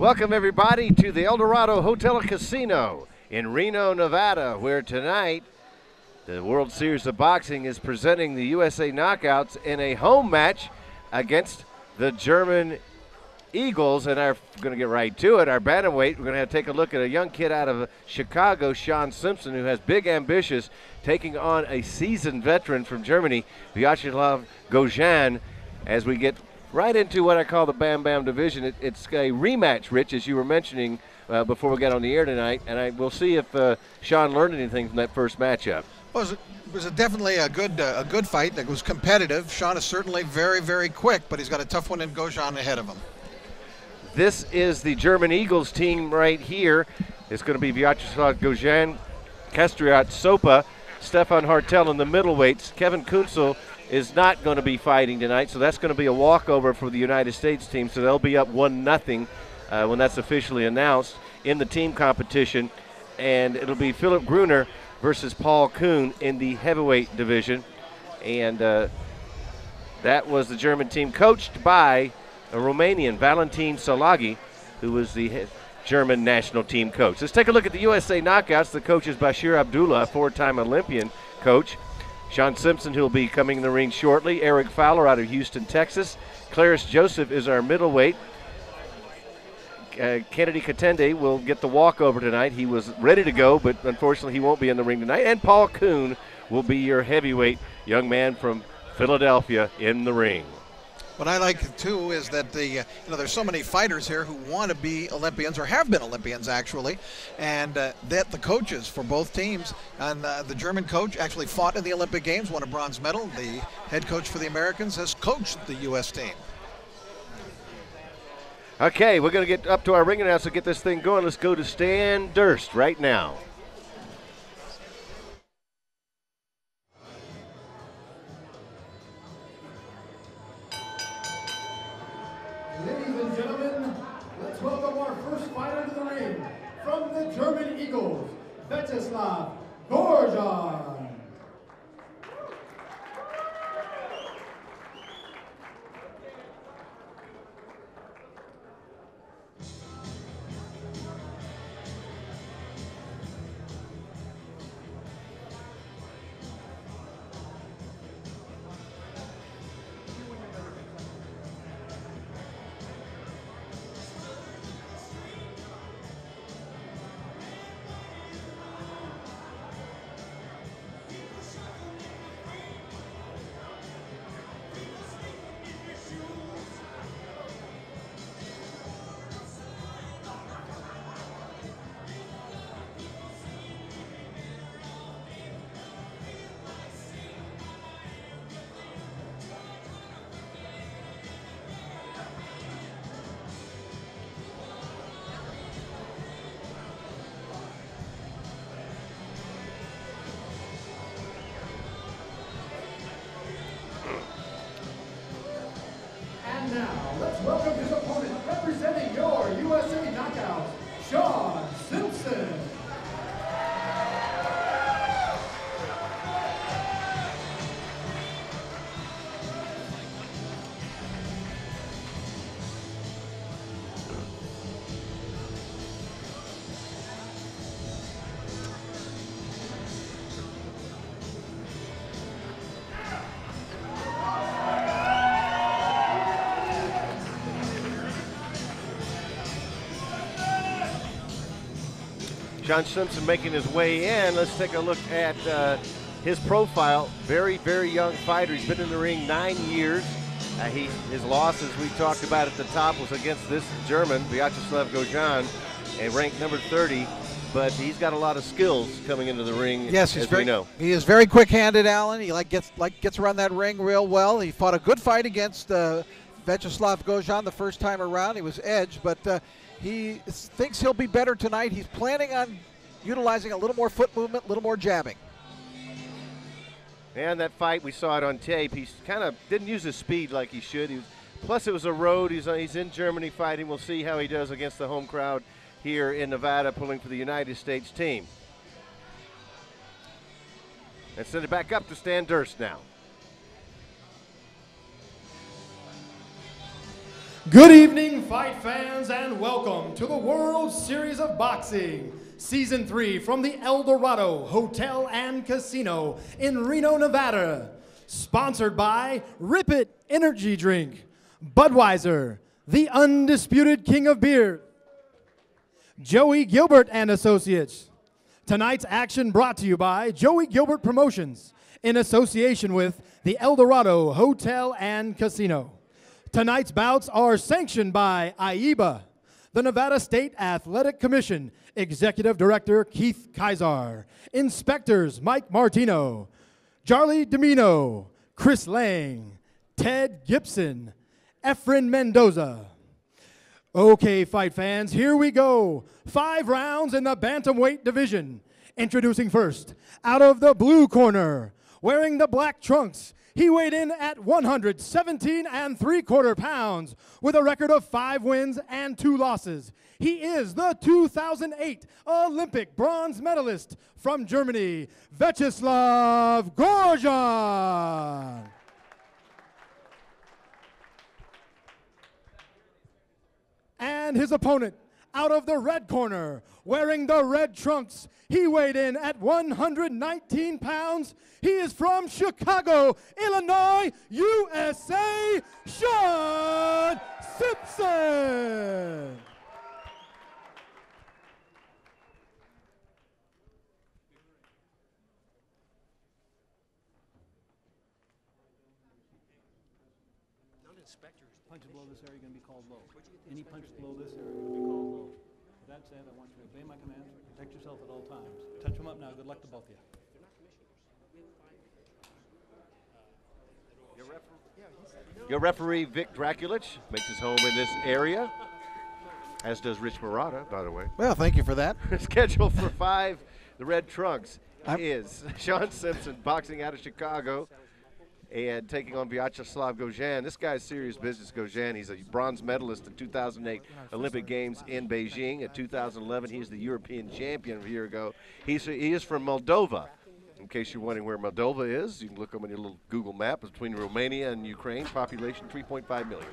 Welcome, everybody, to the El Dorado Hotel and Casino in Reno, Nevada, where tonight the World Series of Boxing is presenting the USA Knockouts in a home match against the German Eagles. And I'm going to get right to it. Our bantamweight, we're going to have to take a look at a young kid out of Chicago, Simpson, who has big ambitions, taking on a seasoned veteran from Germany, Viacheslav Gojan, as we get right into what I call the Bam Bam division. It's a rematch, Rich, as you were mentioning before we got on the air tonight, and we'll see if Sean learned anything from that first matchup. Well, it was definitely a good fight. It was competitive. Sean is certainly very, very quick, but he's got a tough one in Gojan ahead of him. This is the German Eagles team right here. It's going to be Viacheslav Gojan, Kastriot, Sopa, Stefan Hartel in the middleweights. Kevin Kunsel is not going to be fighting tonight, so that's going to be a walkover for the United States team. So they'll be up 1-0 when that's officially announced in the team competition. And it'll be Philip Gruner versus Paul Coon in the heavyweight division. And that was the German team coached by a Romanian, Valentin Salagi, who was the German national team coach. Let's take a look at the USA Knockouts. The coach is Bashir Abdullah, a four-time Olympian coach. Sean Simpson, who will be coming in the ring shortly. Eric Fowler out of Houston, Texas. Clarence Joseph is our middleweight. Kennedy Katende will get the walkover tonight. He was ready to go, but unfortunately he won't be in the ring tonight. And Paul Coon will be your heavyweight young man from Philadelphia in the ring. What I like, too, is that there's so many fighters here who want to be Olympians, or have been Olympians, actually, and that the coaches for both teams, and the German coach actually fought in the Olympic Games, won a bronze medal. The head coach for the Americans has coached the U.S. team. Okay, we're going to get up to our ring announcer to get this thing going. Let's go to Stan Durst right now. Ladies and gentlemen, let's welcome our first fighter to the ring from the German Eagles, Viacheslav Gojan. Now, let's welcome his opponent, representing your USA Knockouts, Sean Simpson. Sean Simpson making his way in. Let's take a look at his profile. Very, very young fighter. He's been in the ring 9 years. His losses we talked about at the top was against this German, Viacheslav Gojan, and ranked number 30. But he's got a lot of skills coming into the ring. Yes, we know. He is very quick-handed, Alan. He gets around that ring real well. He fought a good fight against Viacheslav Gojan the first time around. He was edged, but he thinks he'll be better tonight. He's planning on utilizing a little more foot movement, a little more jabbing. And that fight, we saw it on tape. He kind of didn't use his speed like he should. Plus, it was a road. He's in Germany fighting. We'll see how he does against the home crowd here in Nevada, pulling for the United States team. And send it back up to Stan Durst now. Good evening, fight fans, and welcome to the World Series of Boxing, Season 3 from the El Dorado Hotel and Casino in Reno, Nevada. Sponsored by Rip It Energy Drink, Budweiser, the undisputed king of beer, Joey Gilbert and Associates. Tonight's action brought to you by Joey Gilbert Promotions in association with the El Dorado Hotel and Casino. Tonight's bouts are sanctioned by AIBA, the Nevada State Athletic Commission, Executive Director Keith Kaiser, Inspectors Mike Martino, Charlie Domino, Chris Lang, Ted Gibson, Efren Mendoza. Okay, fight fans, here we go. 5 rounds in the bantamweight division. Introducing first, out of the blue corner, wearing the black trunks, he weighed in at 117 3/4 pounds with a record of 5 wins and 2 losses. He is the 2008 Olympic bronze medalist from Germany, Viacheslav Gojan. And his opponent, out of the red corner, wearing the red trunks, he weighed in at 119 pounds. He is from Chicago, Illinois, USA, Sean Simpson. Punches below this area are going to be called low. Any punches below this area are going to be called low. With that said, I want you to obey my commands, protect yourself at all times. Touch them up now. Good luck to both of you. Your referee, Vic Draculich, makes his home in this area, as does Rich Murata, by the way. Well, thank you for that. Scheduled for 5, the red trunks, is Sean Simpson, boxing out of Chicago, and taking on Viacheslav Gojan. This guy's serious business, Gojan. He's a bronze medalist in 2008 Olympic Games in Beijing. In 2011, he's the European champion a year ago. He is from Moldova. In case you're wondering where Moldova is, you can look up on your little Google map. It's between Romania and Ukraine. Population 3.5 million.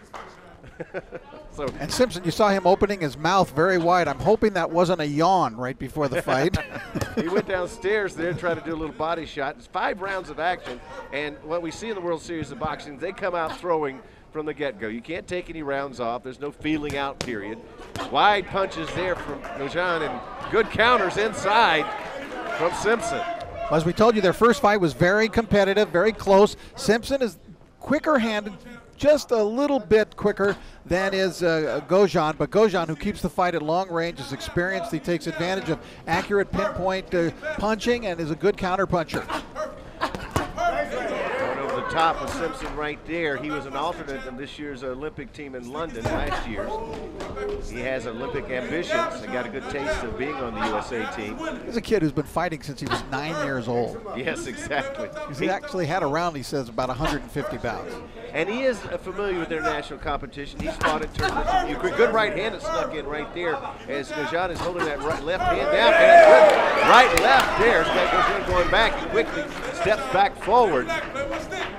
And Simpson, you saw him opening his mouth very wide. I'm hoping that wasn't a yawn right before the fight. He went downstairs there and tried to do a little body shot. It's 5 rounds of action, and what we see in the World Series of Boxing, they come out throwing from the get-go. You can't take any rounds off. There's no feeling out period. Wide punches there from Gojan and good counters inside from Simpson. As we told you, their first fight was very competitive, very close. Simpson is quicker-handed, just a little bit quicker than is Gojan, but Gojan, who keeps the fight at long range, is experienced. He takes advantage of accurate pinpoint punching and is a good counter-puncher. Going over the top of Simpson right there. He was an alternate in this year's Olympic team in London last year. He has Olympic ambitions and got a good taste of being on the USA team. He's a kid who's been fighting since he was 9 years old. Yes, exactly. He actually had a round, he says, about 150 bouts. And he is familiar with international competition. He's fought in tournaments in Ukraine. Good right hand that snuck in right there as Gojan is holding that left hand down. And good right left there. Gojan going back and quickly steps back forward.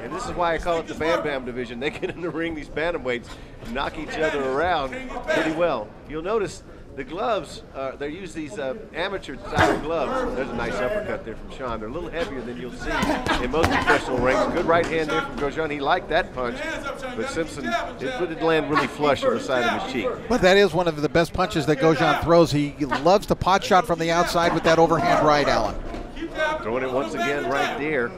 And this is why I call it the Bam Bam division. They get in the ring, these bantamweights, knock each other around pretty well. You'll notice the gloves, they use these amateur-style gloves. There's a nice uppercut there from Sean. They're a little heavier than you'll see in most professional rings. Good right hand there from Gojan. He liked that punch, but Simpson, it didn't land really flush on the side of his cheek. But that is one of the best punches that Gojan throws. He loves to pot shot from the outside with that overhand right, Alan. Throwing it once again right there.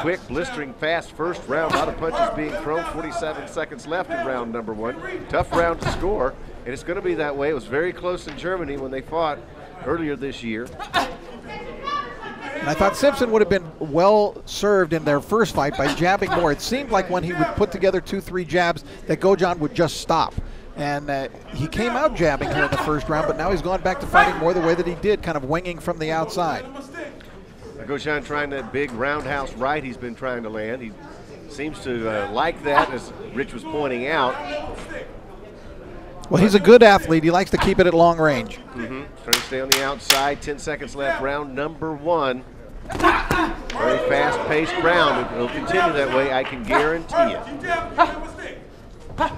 Quick, blistering, fast first round. A lot of punches being thrown. 47 seconds left in round number 1. Tough round to score, and it's going to be that way. It was very close in Germany when they fought earlier this year. And I thought Simpson would have been well served in their first fight by jabbing more. It seemed like when he would put together 2-3 jabs that Gojan would just stop. And he came out jabbing here in the first round, but now he's gone back to fighting more the way that he did, kind of winging from the outside. Gojan trying that big roundhouse right he's been trying to land. He seems to like that, as Rich was pointing out. Well, he's a good athlete. He likes to keep it at long range. Trying to stay on the outside. 10 seconds left, round number 1. Very fast-paced round. It'll continue that way, I can guarantee it. That's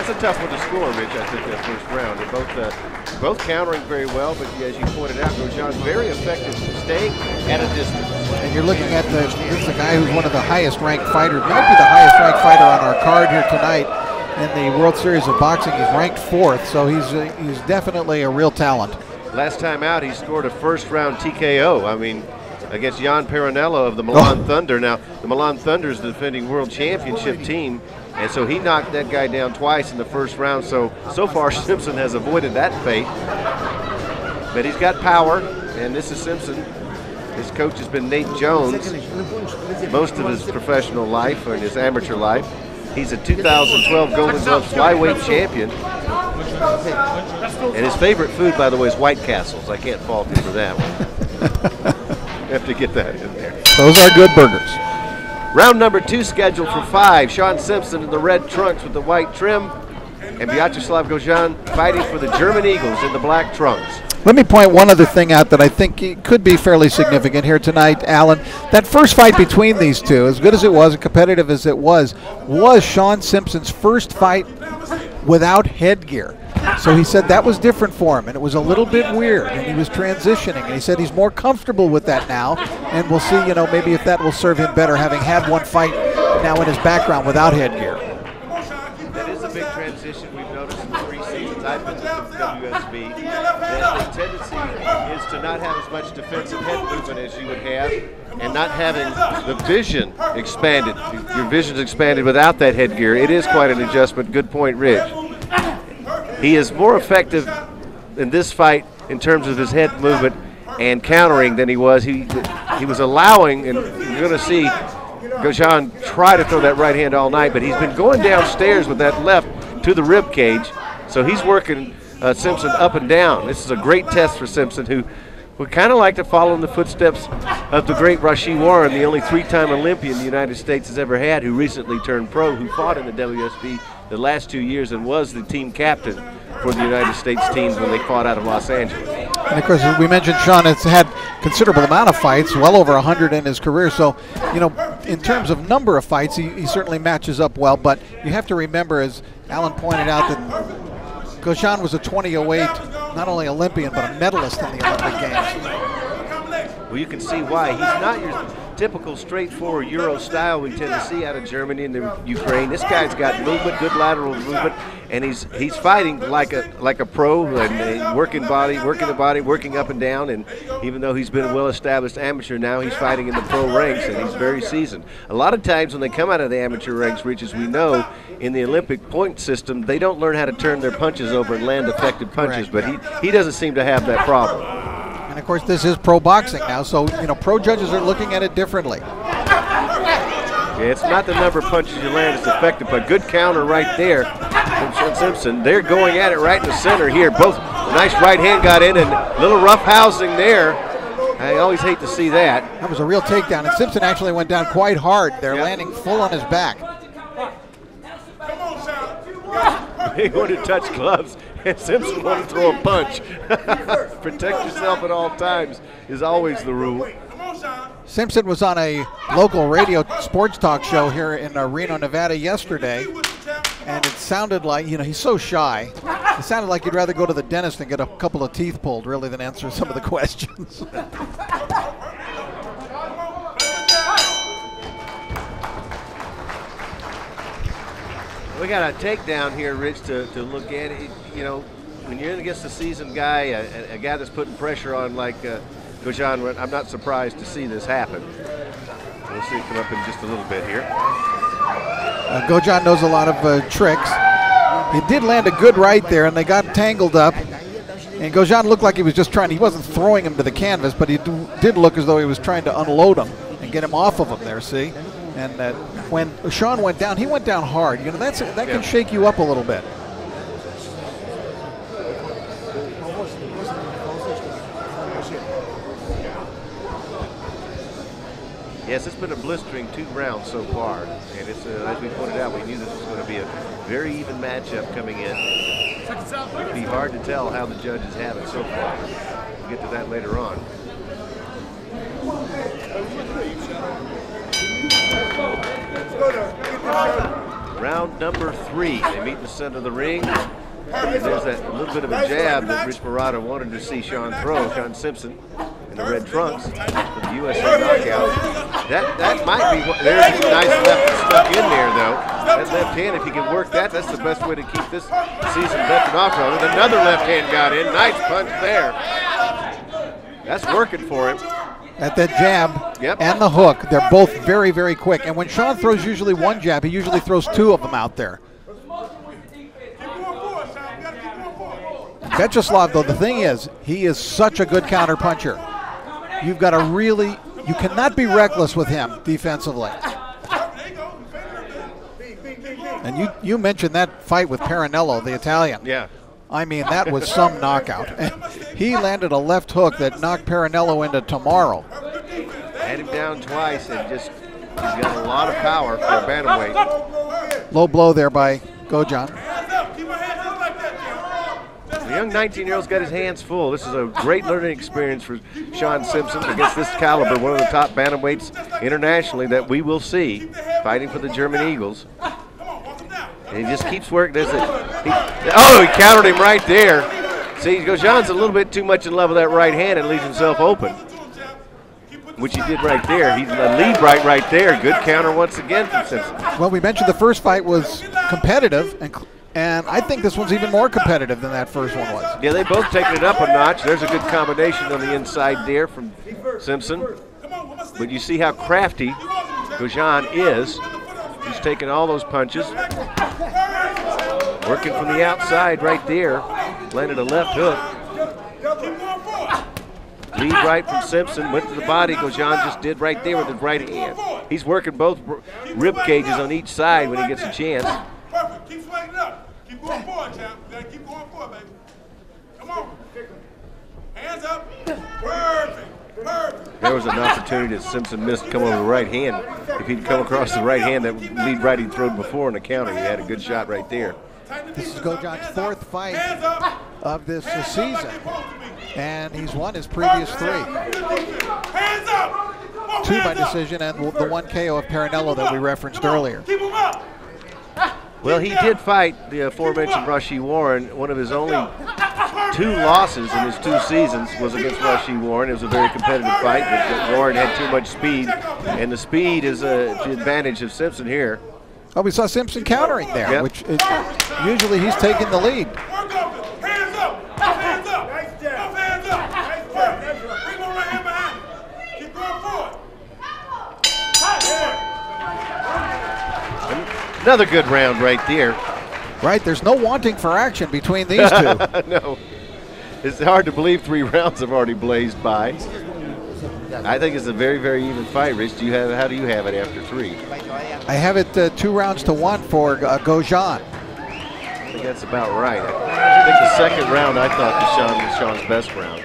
a tough one to score, Rich, I think, that first round. They're both countering very well, but as you pointed out, Gojan's very effective staying at a distance. And you're looking at this is a guy who's one of the highest ranked fighters, might be the highest ranked fighter on our card here tonight in the World Series of Boxing. He's ranked 4th, so he's definitely a real talent. Last time out, he scored a first-round TKO. I mean, against Jan Peronello of the Milan Thunder. Now, the Milan Thunder is the defending world championship team, and so he knocked that guy down twice in the first round. So far, Simpson has avoided that fate. But he's got power, and this is Simpson. His coach has been Nate Jones most of his professional life, or in his amateur life. He's a 2012 Golden Glove flyweight champion. And his favorite food, by the way, is White Castles. I can't fault him for that one. Have to get that in there. Those are good burgers. Round number 2 scheduled for 5. Sean Simpson in the red trunks with the white trim, and Viacheslav Gojan fighting for the German Eagles in the black trunks. Let me point one other thing out that I think could be fairly significant here tonight, Alan. That first fight between these two, as good as it was, and competitive as it was Sean Simpson's first fight without headgear. So he said that was different for him, and it was a little bit weird, and he was transitioning, and he said he's more comfortable with that now, and we'll see, maybe if that will serve him better, having had one fight now in his background without headgear. That is a big transition we've noticed in the 3 seasons I've been with the WSB. That the tendency is to not have as much defensive head movement as you would have, and not having the vision expanded. Your vision's expanded without that headgear. It is quite an adjustment. Good point, Rich. He is more effective in this fight in terms of his head movement and countering than he was. He was allowing, and you're going to see Gojan try to throw that right hand all night, but he's been going downstairs with that left to the rib cage, so he's working Simpson up and down. This is a great test for Simpson, who would kind of like to follow in the footsteps of the great Rashid Warren, the only 3-time Olympian the United States has ever had, who recently turned pro, who fought in the WSB the last 2 years and was the team captain for the United States teams when they fought out of Los Angeles. And of course, we mentioned Sean has had considerable amount of fights, well over 100 in his career. So, in terms of number of fights, he certainly matches up well. But you have to remember, as Alan pointed out, that Gojan was a 2008 not only Olympian but a medalist in the Olympic Games. Well, you can see why. He's not your typical straightforward Euro style we tend to see out of Germany and the Ukraine. This guy's got movement, good lateral movement, and he's fighting like a pro, and working the body, working up and down. And even though he's been a well-established amateur, now he's fighting in the pro ranks, and he's very seasoned. A lot of times when they come out of the amateur ranks, Rich, as we know, in the Olympic point system, they don't learn how to turn their punches over and land effective punches. Correct. But he doesn't seem to have that problem. And of course, this is pro boxing now, so pro judges are looking at it differently. Yeah, it's not the number of punches you land; it's effective. But good counter right there from Simpson. They're going at it right in the center here. Both nice right hand got in, and a little rough housing there. I always hate to see that. That was a real takedown, and Simpson actually went down quite hard. They're landing full on his back. He wanted to touch gloves, and Simpson wanted to throw a punch. Protect yourself at all times is always the rule. Simpson was on a local radio sports talk show here in Reno, Nevada yesterday, and it sounded like, he's so shy. It sounded like he'd rather go to the dentist and get a couple of teeth pulled, really, than answer some of the questions. We got a takedown here, Rich, to look at. When you're in against a seasoned guy, a guy that's putting pressure on like Gojan, I'm not surprised to see this happen. We'll see it come up in just a little bit here. Gojan knows a lot of tricks. He did land a good right there, and they got tangled up. And Gojan looked like he was just he wasn't throwing him to the canvas, but he did look as though he was trying to unload him and get him off of him there, see? And when Sean went down, he went down hard. That can shake you up a little bit. Yes, it's been a blistering 2 rounds so far, and it's as we pointed out, we knew this was going to be a very even matchup coming in. It'd be hard to tell how the judges have it so far. We'll get to that later on. Round number 3. They meet in the center of the ring. And there's that little bit of a jab that Rich Murata wanted to see Sean throw, Sean Simpson, in the red trunks for the USA knockout. That might be, there's a nice left stuck in there, though. That left hand, if he can work that, that's the best way to keep this season betting off of it. Another left hand got in. Nice punch there. That's working for him. At that jab and the hook, they're both very, very quick. And when Sean throws usually one jab, he usually throws 2 of them out there. Viacheslav, though, the thing is, he is such a good counter puncher. You've got to really, you cannot be reckless with him defensively. And you mentioned that fight with Paranello, the Italian. Yeah. I mean, that was some knockout. He landed a left hook that knocked Paranello into tomorrow. Had him down twice and just, he's got a lot of power for a bantamweight. Low blow there by Gojan. The young 19-year-old's got his hands full. This is a great learning experience for Sean Simpson against this caliber, one of the top bantamweights internationally that we will see fighting for the German Eagles. And he just keeps working. He countered him right there. See, Gojan's a little bit too much in love with that right hand and leaves himself open, which he did right there. He's the lead right there. Good counter once again from Simpson. Well, we mentioned the first fight was competitive, and I think this one's even more competitive than that first one was. Yeah, they both taken it up a notch. There's a good combination on the inside there from Simpson. But you see how crafty Gojan is. He's taking all those punches. Working from the outside right there. Landed a left hook. Lead right from Simpson. Went to the body. Gojan just did right there with his right hand. He's working both rib cages on each side when he gets a chance. Perfect. Keep swinging up. Keep going forward, champ. You gotta keep going forward, baby. Come on. Hands up. Perfect. Perfect. There was an opportunity that Simpson missed come over the right hand. If he'd come across the right hand, that lead right he'd thrown before in the counter. He had a good shot right there. This is Gojan's 4th fight of this season, and he's won his previous 3. 2 by decision and the 1 KO of Paranello that we referenced earlier. Well, he did fight the aforementioned Rashid Warren. One of his only 2 losses in his 2 seasons was against Rashid Warren. It was a very competitive fight, but Warren had too much speed, and the speed is the advantage of Simpson here. Oh, we saw Simpson countering there, which usually he's taking the lead. Hands up. Hands up. Hands up. Hands up. Bring one right hand behind you. Keep going forward. Another good round right there. Right, there's no wanting for action between these 2. No. It's hard to believe 3 rounds have already blazed by. I think it's a very, very even fight, Rich. How do you have it after 3? I have it 2 rounds to 1 for Gojan. I think that's about right. I think the second round I thought was Sean's best round.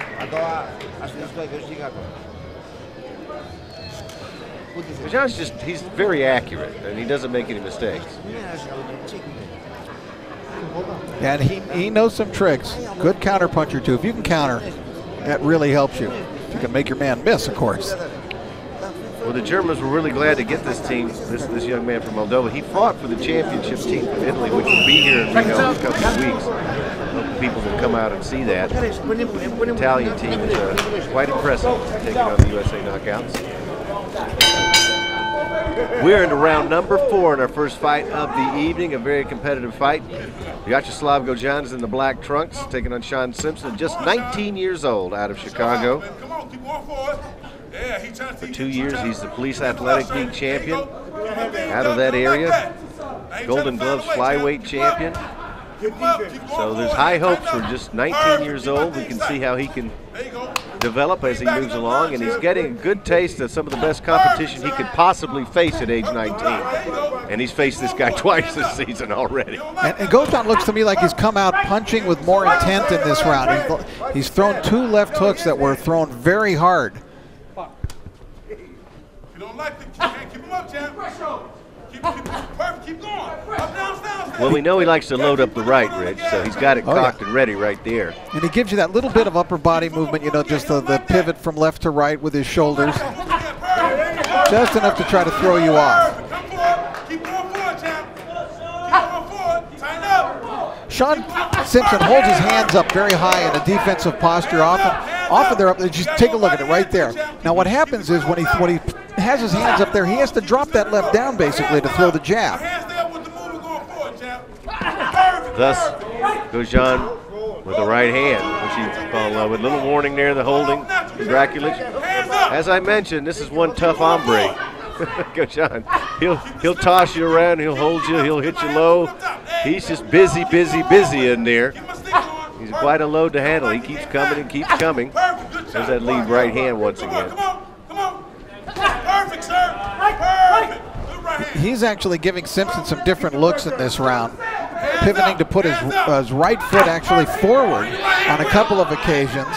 Gojan's he's very accurate, and he doesn't make any mistakes. Yeah, and he knows some tricks. Good counter puncher, too. If you can counter, that really helps you. You can make your man miss, of course. Well, the Germans were really glad to get this team, this young man from Moldova. He fought for the championship team from Italy, which will be here in Reno in a couple of weeks. Hope people will come out and see that. The Italian team is quite impressive, taking on the USA Knockouts. We're into round number 4 in our first fight of the evening, a very competitive fight. Viacheslav Gojan is in the black trunks, taking on Sean Simpson, just 19 years old, out of Chicago. For 2 years, he's the Police Athletic League champion out of that area. Golden Gloves flyweight champion. So there's high hopes for just 19 years old. We can see how he can develop as he moves along, and he's getting a good taste of some of the best competition he could possibly face at age 19. And he's faced this guy twice this season already. And Gojan looks to me like he's come out punching with more intent in this round. He's thrown 2 left hooks that were thrown very hard. You don't like the kick, keep him up, champ. Keep going. Up, down. Well, we know he likes to load up the right, Rich, so he's got it cocked and ready right there. And he gives you that little bit of upper body movement, you know, just the pivot from left to right with his shoulders. Just enough to try to throw you off. Sean Simpson holds his hands up very high in a defensive posture. Often they're up there. Just take a look at it right there. Now what happens is when he has his hands up there, he has to drop that left down basically to throw the jab. Thus, Gojan with the right hand, which he fell in love with. Little warning there, the holding, congratulations. As I mentioned, this is one tough hombre. Gojan, he'll toss you around, he'll hold you, he'll hit you low. He's just busy in there. He's quite a load to handle. He keeps coming and keeps coming. There's that lead right hand once again. Perfect, sir. Perfect. He's actually giving Simpson some different looks in this round, pivoting to put his right foot actually forward on a couple of occasions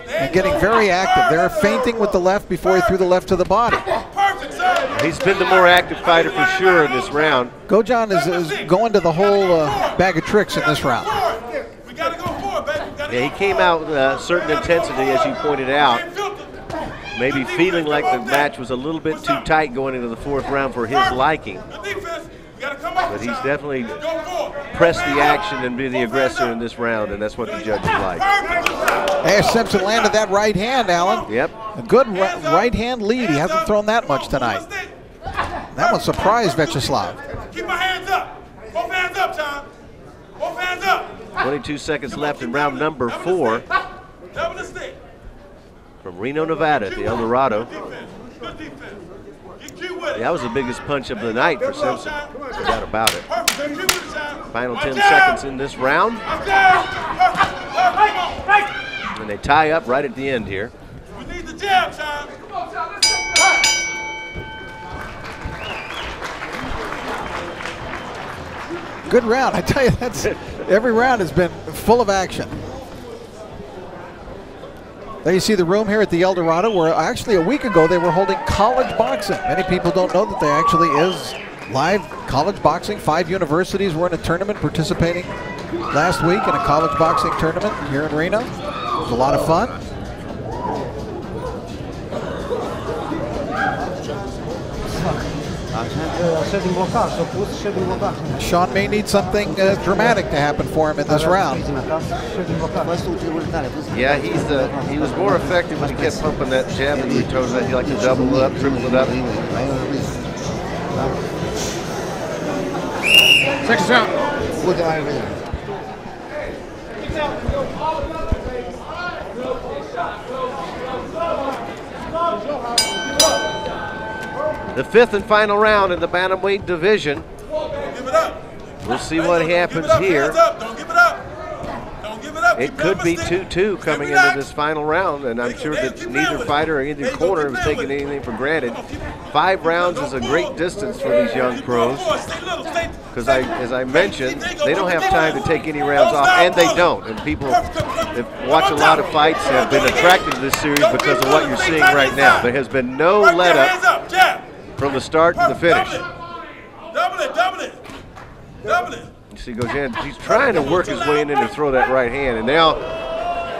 and getting very active. They're feinting with the left before he threw the left to the body. He's been the more active fighter for sure in this round. Gojan is going to the whole bag of tricks in this round. Yeah, he came out with a certain intensity, as you pointed out. Maybe feeling like the match was a little bit too tight going into the fourth round for his liking. But he's definitely pressed the action and been the aggressor in this round, and that's what the judges like. Hey, Simpson landed that right hand, Alan. Yep. A good right hand lead. He hasn't thrown that much tonight. That one surprised Viacheslav. Keep my hands up. Both hands up, Tom. Both hands up. 22 seconds left in round number 4. Double the stick. From Reno, Nevada at the El Dorado. Good defense. Yeah, that was the biggest punch of the night for Simpson, no doubt about it. Final 10 seconds in this round. And they tie up right at the end here. We need the jab, Tom. Good round. I tell you, every round has been full of action. There you see the room here at the El Dorado, where actually a week ago they were holding college boxing. Many people don't know that there actually is live college boxing. 5 universities were in a tournament participating last week in a college boxing tournament here in Reno. It was a lot of fun. Sean may need something dramatic to happen for him in this round. Yeah, he was more effective when he kept pumping that jab and returns that. He liked to double it up, triple it up. Second shot. The 5th and final round in the bantamweight division. Give it up. We'll see what happens here. Don't give it up. Don't give it up. It could be 2-2 coming into this final round, and I'm sure that neither fighter or either corner has taken anything for granted. 5 rounds is a great distance for these young pros, because as I mentioned, they don't have time to take any rounds off, and they don't. And people that watch a lot of fights have been attracted to this series because of what you're seeing right now. There has been no let-up from the start to the finish. Double it, double it, double it. You see Gojan, he's trying to work his way in to throw that right hand, and now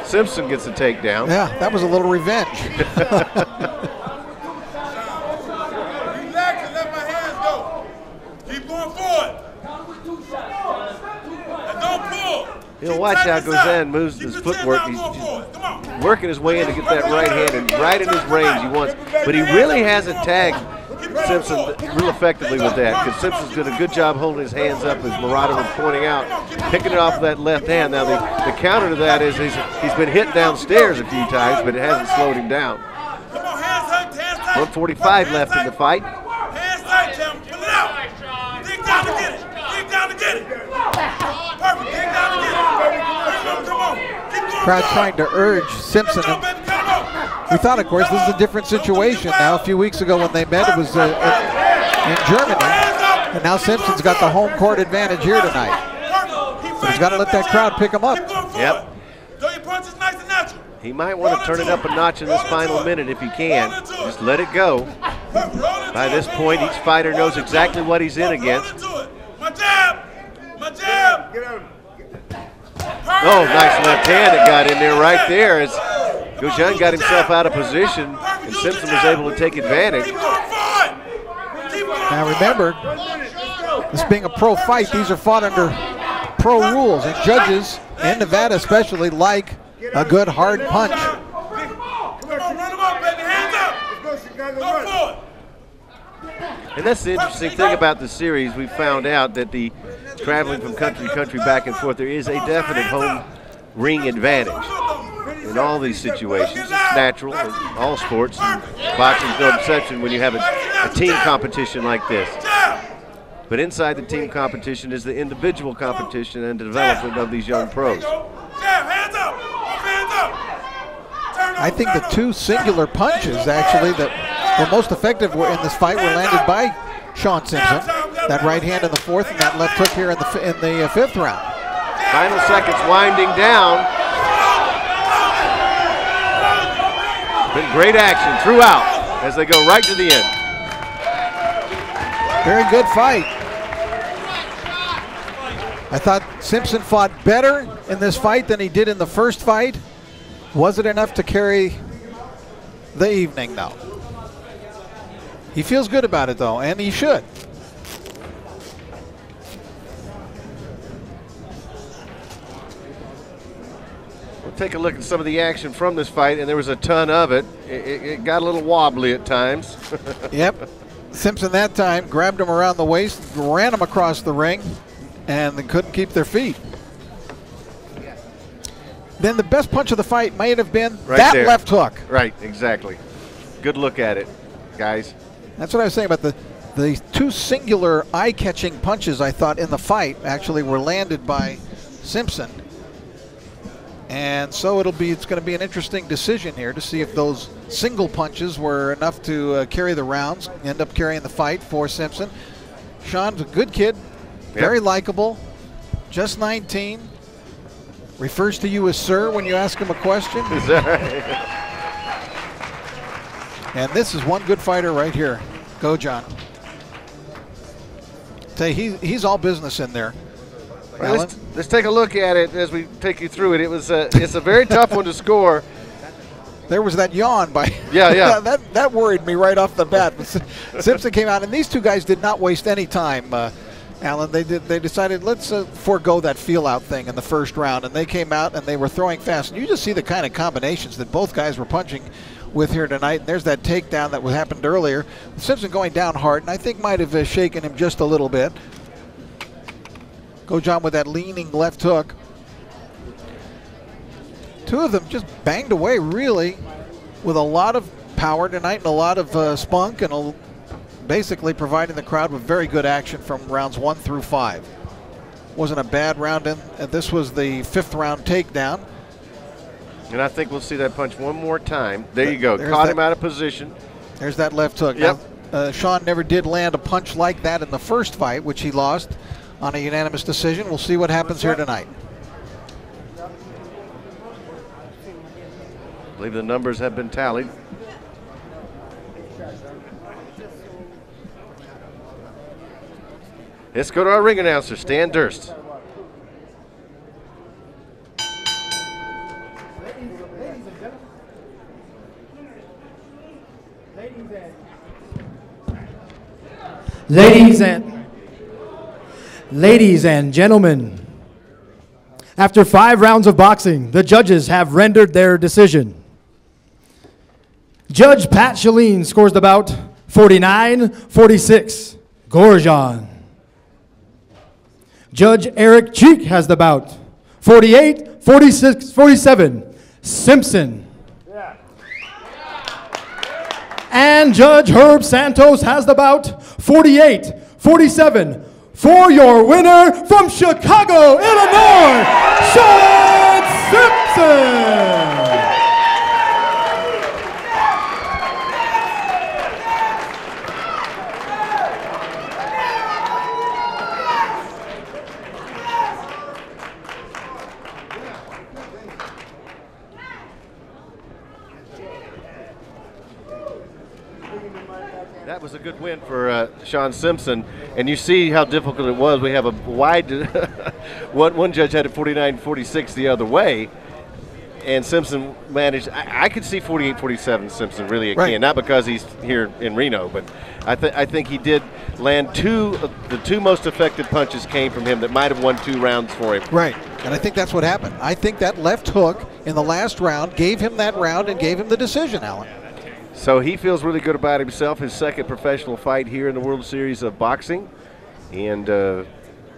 Simpson gets a takedown. Yeah, that was a little revenge. Relax and let my hands go. Keep going forward. And don't pull. You'll watch how Gojan moves his footwork. He's working his way in to get that right hand, and right in his range he wants. But he really hasn't tagged Simpson real effectively with that, because Simpson's done a good job holding his hands up, as Murata was pointing out, picking it off of that left hand. Now the counter to that is he's been hit downstairs a few times, but it hasn't slowed him down. 1:45 left in the fight. Hands tight, Tim. Pull it out. Dig down to get it. Dig down to get it. Perfect. Dig down to get it. Come on. Keep going. Crowd trying to urge Simpson. We thought, of course, this is a different situation now. A few weeks ago when they met, it was in Germany. And now Simpson's got the home court advantage here tonight. So he's got to let that crowd pick him up. Yep. He might want to turn it up a notch in this final minute if he can. Just let it go. By this point, each fighter knows exactly what he's in against. My jab. My jab. Oh, nice left hand that got in there right there. As Gojan got himself out of position, and Simpson was able to take advantage. Now remember, This being a pro fight, these are fought under pro rules, and judges in Nevada especially like a good hard punch. Come on, run him up, baby. Hands up. Go for it. And that's the interesting thing about the series. We found out that the traveling from country to country back and forth, there is a definite home ring advantage in all these situations. It's natural in all sports. Boxing's no exception when you have a team competition like this. But inside the team competition is the individual competition and the development of these young pros. Hands up. Hands up. I think the two singular punches actually that were most effective in this fight were landed by Sean Simpson. That right hand in the fourth and that left hook here in the fifth round. Final seconds winding down. Been great action throughout as they go right to the end. Very good fight. I thought Simpson fought better in this fight than he did in the first fight. Was it enough to carry the evening? No. He feels good about it though, and he should. We'll take a look at some of the action from this fight, and there was a ton of it. It got a little wobbly at times. Yep. Simpson that time grabbed him around the waist, ran him across the ring, and they couldn't keep their feet. Then the best punch of the fight might have been that left hook. Right, exactly. Good look at it, guys. That's what I was saying about the two singular eye-catching punches I thought in the fight actually were landed by Simpson. And so it's going to be an interesting decision here to see if those single punches were enough to carry the rounds, end up carrying the fight for Simpson. Sean's a good kid, very likable, just 19. Refers to you as sir when you ask him a question. Is that right? And this is one good fighter right here, Gojan. He's all business in there. Well, let's take a look at it as we take you through it. It's a very tough one to score. There was that yawn by yeah. that worried me right off the bat. Simpson came out, and these two guys did not waste any time. Alan, they decided let's forego that feel-out thing in the first round, and they came out and they were throwing fast. And you just see the kind of combinations that both guys were punching with here tonight. And there's that takedown that happened earlier. Simpson going down hard, and I think might have shaken him just a little bit. Gojan with that leaning left hook. Two of them just banged away really with a lot of power tonight and a lot of spunk, and basically providing the crowd with very good action from rounds 1 through 5. Wasn't a bad round, and this was the 5th round takedown. And I think we'll see that punch one more time. There you go. Caught him out of position. There's that left hook. Yep. Now, Sean never did land a punch like that in the first fight, which he lost on a unanimous decision. We'll see what happens here tonight. I believe the numbers have been tallied. Let's go to our ring announcer, Stan Durst. Ladies and gentlemen, after 5 rounds of boxing, the judges have rendered their decision. Judge Pat Shalene scores the bout 49-46, Gojan. Judge Eric Cheek has the bout 48-47, Simpson. And Judge Herb Santos has the bout 48-47 for your winner from Chicago, Illinois, Sean Simpson. That was a good win for Sean Simpson, and you see how difficult it was. We have a wide one judge had it 49-46 the other way, and Simpson managed. I could see 48-47 Simpson really Right. again, not because he's here in Reno, but I think he did land the two most effective punches came from him that might have won 2 rounds for him. Right, and I think that's what happened. I think that left hook in the last round gave him that round and gave him the decision, Alan. So he feels really good about himself, his second professional fight here in the World Series of Boxing. And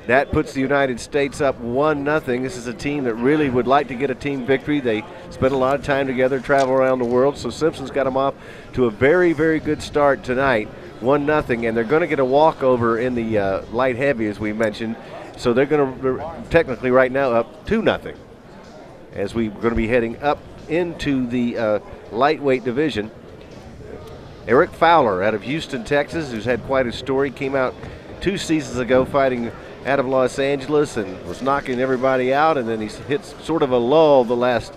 that puts the United States up 1-0. This is a team that really would like to get a team victory. They spend a lot of time together, travel around the world. So Simpson's got them off to a very, very good start tonight, 1-0. And they're going to get a walkover in the light heavy, as we mentioned. So they're going to technically right now up 2-0, as we're going to be heading up into the lightweight division. Eric Fowler out of Houston, Texas, who's had quite a story, came out 2 seasons ago fighting out of Los Angeles and was knocking everybody out, and then he's hit sort of a lull the last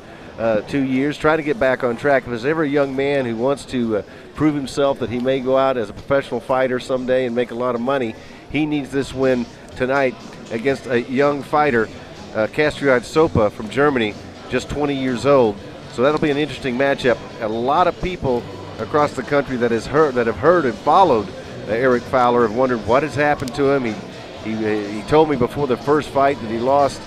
2 years, trying to get back on track. If there's ever a young man who wants to prove himself that he may go out as a professional fighter someday and make a lot of money, he needs this win tonight against a young fighter, Kastriot Sopa from Germany, just 20 years old. So that'll be an interesting matchup. A lot of people across the country that have heard and followed Eric Fowler have wondered what has happened to him. He told me before the first fight that he lost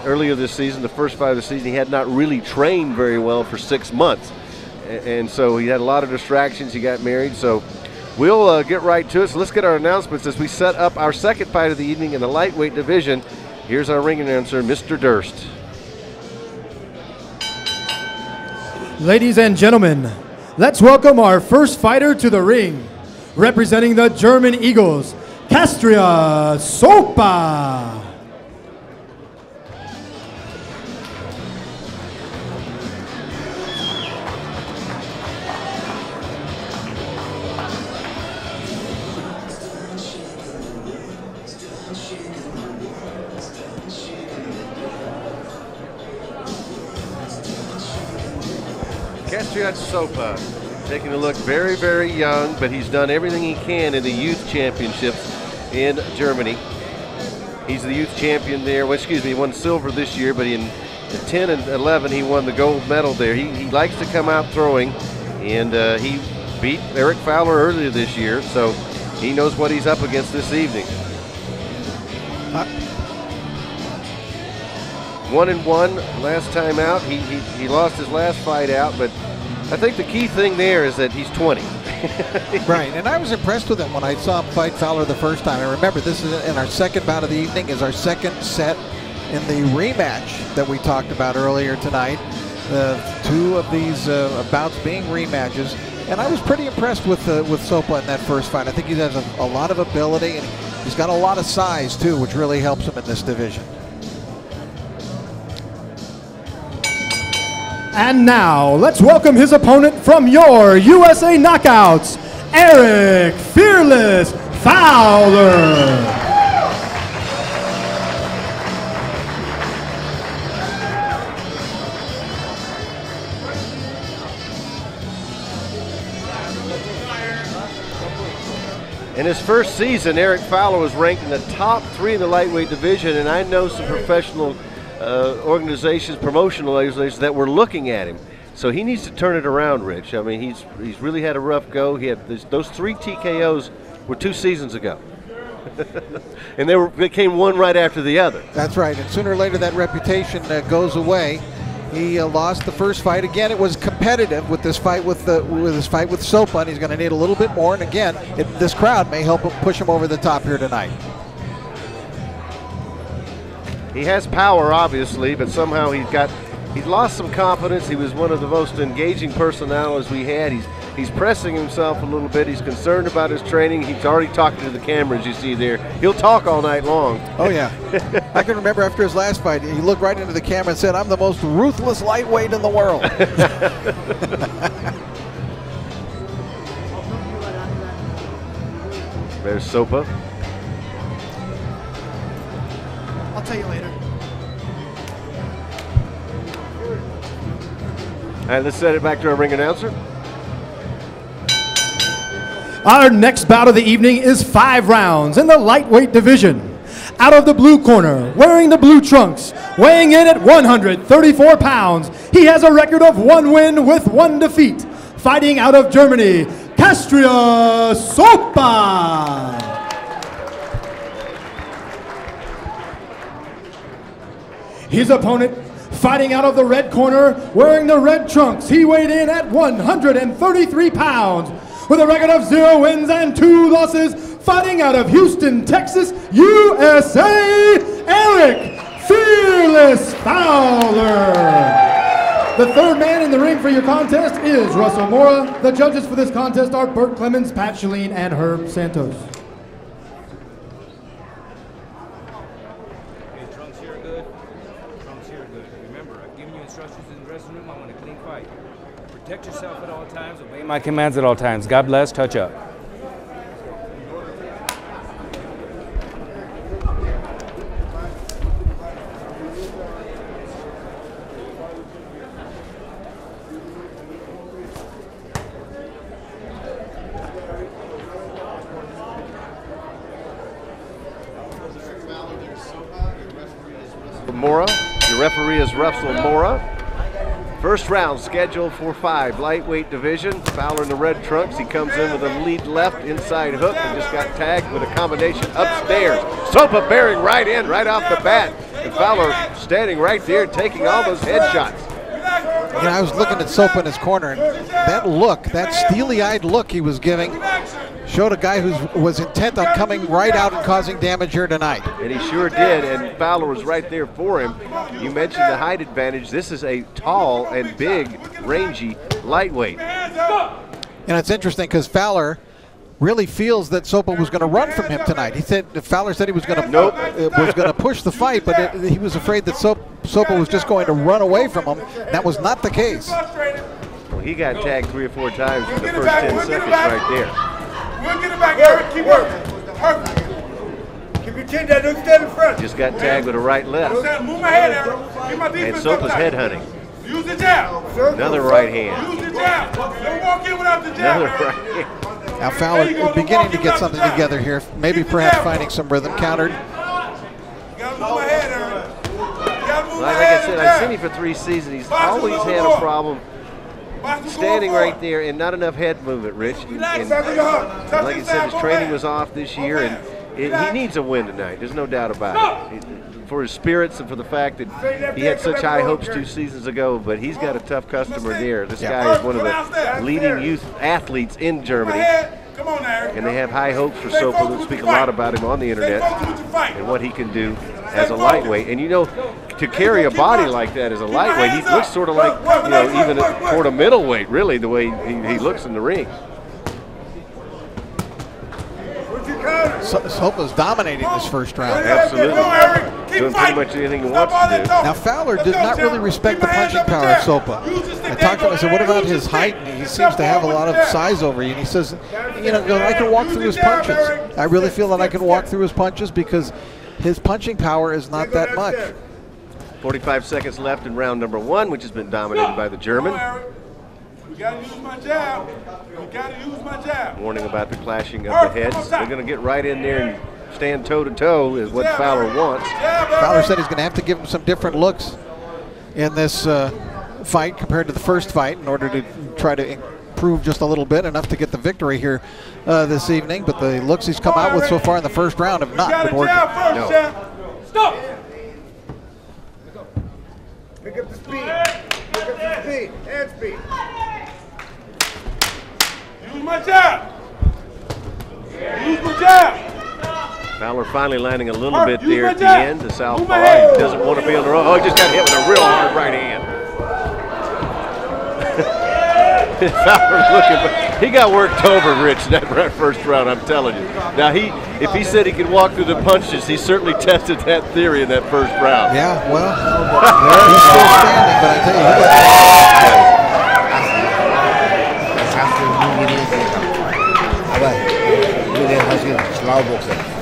earlier this season, the first fight of the season. He had not really trained very well for 6 months, and so he had a lot of distractions. He got married, so we'll get right to it. So let's get our announcements as we set up our second fight of the evening in the lightweight division. Here's our ring announcer, Mr. Durst. Ladies and gentlemen, let's welcome our first fighter to the ring. Representing the German Eagles, Kastriot Sopa. Kastriot Sopa, taking a look very, very young, but he's done everything he can in the youth championships in Germany. He's the youth champion there. Well, excuse me, he won silver this year, but in 10 and 11 he won the gold medal there. He likes to come out throwing, and he beat Eric Fowler earlier this year, so he knows what he's up against this evening. 1-1 last time out. He lost his last fight out, but I think the key thing there is that he's 20. Right, and I was impressed with him when I saw him fight Fowler the first time. And remember, this is in our second bout of the evening, is our second set in the rematch that we talked about earlier tonight. 2 of these bouts being rematches, and I was pretty impressed with Sopa in that first fight. I think he has a lot of ability, and he's got a lot of size too, which really helps him in this division. And now, let's welcome his opponent from your USA Knockouts, Eric Fearless Fowler. In his first season, Eric Fowler was ranked in the top 3 in the lightweight division, and I know some professional organizations, promotional organizations that were looking at him. So he needs to turn it around, Rich. I mean, he's really had a rough go. He had those 3 TKOs were 2 seasons ago. And they came one right after the other. That's right, and sooner or later that reputation goes away. He lost the first fight. Again, it was competitive with this fight with Sopa, and he's going to need a little bit more. And again, this crowd may help him push him over the top here tonight. He has power, obviously, but somehow he's lost some confidence. He was one of the most engaging personalities we had. He's pressing himself a little bit. He's concerned about his training. He's already talking to the cameras, you see there. He'll talk all night long. Oh, yeah. I can remember after his last fight, he looked right into the camera and said, "I'm the most ruthless lightweight in the world." There's Sopa. I'll tell you later. All right, let's set it back to our ring announcer. Our next bout of the evening is 5 rounds in the lightweight division. Out of the blue corner, wearing the blue trunks, weighing in at 134 pounds, he has a record of 1 win with 1 defeat. Fighting out of Germany, Kastriot Sopa. His opponent, fighting out of the red corner, wearing the red trunks, he weighed in at 133 pounds. With a record of 0 wins and 2 losses, fighting out of Houston, Texas, USA, Eric Fearless Fowler. The third man in the ring for your contest is Russell Mora. The judges for this contest are Bert Clemens, Pat Chalene, and Herb Santos. Hey, trunks here good. Trunks here good. Remember, I've given you instructions in the dressing room. I want a clean fight. Protect yourself at all times. Obey my commands at all times. God bless. Touch up. Mora, your referee is Russell Mora. First round scheduled for 5, lightweight division. Fowler in the red trunks. He comes in with a lead left inside hook and just got tagged with a combination upstairs. Sopa bearing right in, right off the bat. And Fowler standing right there taking all those headshots. You know, I was looking at Sopa in his corner, and that look, that steely-eyed look he was giving, showed a guy who was intent on coming right out and causing damage here tonight. And he sure did, and Fowler was right there for him. You mentioned the height advantage. This is a tall and big, rangy lightweight. And it's interesting because Fowler really feels that Sopa was going to run from him tonight. He said, Fowler said he was going to push the fight, but he was afraid that Sopa was just going to run away from him. That was not the case. Well, he got tagged 3 or 4 times in the first 10 seconds right there. We'll get it back, Eric. Keep working. Perfect. Keep your chin down. Don't stand in front. Just got tagged with a right left. Move my head, Eric. Keep my defense. And Sopa's head hunting. Use the jab. Another right hand. Use the jab. Don't walk in without the jab. Another right hand. Now Fowler beginning to get something together here, maybe perhaps finding some rhythm countered. You gotta move my head, Eric. You gotta move my Like head. I said, I've seen him for 3 seasons. He's always had a problem standing right there and not enough head movement, Rich. And like I said, his training was off this year, and he needs a win tonight. There's no doubt about it. For his spirits and for the fact that he had such high hopes 2 seasons ago, but he's got a tough customer there. This guy is one of the leading youth athletes in Germany, and they have high hopes for Sopa. They'll speak a lot about him on the internet and what he can do as a lightweight. And you know, to carry a body like that as a lightweight, he looks sort of like, you know, even toward a middleweight, really, the way he looks in the ring. Sopa's dominating this first round. Absolutely. Doing pretty much anything he wants to do. Now Fowler did not really respect the punching power of Sopa. I talked to him, I said, what about his height? And he seems to have a lot of size over you. And he says, you know, I can walk through his punches. I really feel that I can walk through his punches because his punching power is not that much. 45 seconds left in round number 1, which has been dominated by the German. You gotta use my jab. You gotta use my jab. Warning about the clashing of the heads. They're going to get right in there and stand toe-to-toe is what Fowler wants. Fowler said he's going to have to give him some different looks in this fight compared to the first fight in order to try to improve just a little bit, enough to get the victory here this evening. But the looks he's come out with so far in the first round have not been working. No. Stop. Pick up the speed. Pick up the speed. Hand speed. Use my jab. Use my jab. Fowler finally landing a little bit there at the end. The southpaw, he doesn't want to be on the road. Oh, he just got hit with a real hard right hand. Fowler looking, but he got worked over, Rich, that first round, I'm telling you. Now, if he said he could walk through the punches, he certainly tested that theory in that first round. Yeah, well, he's still standing, but I tell you,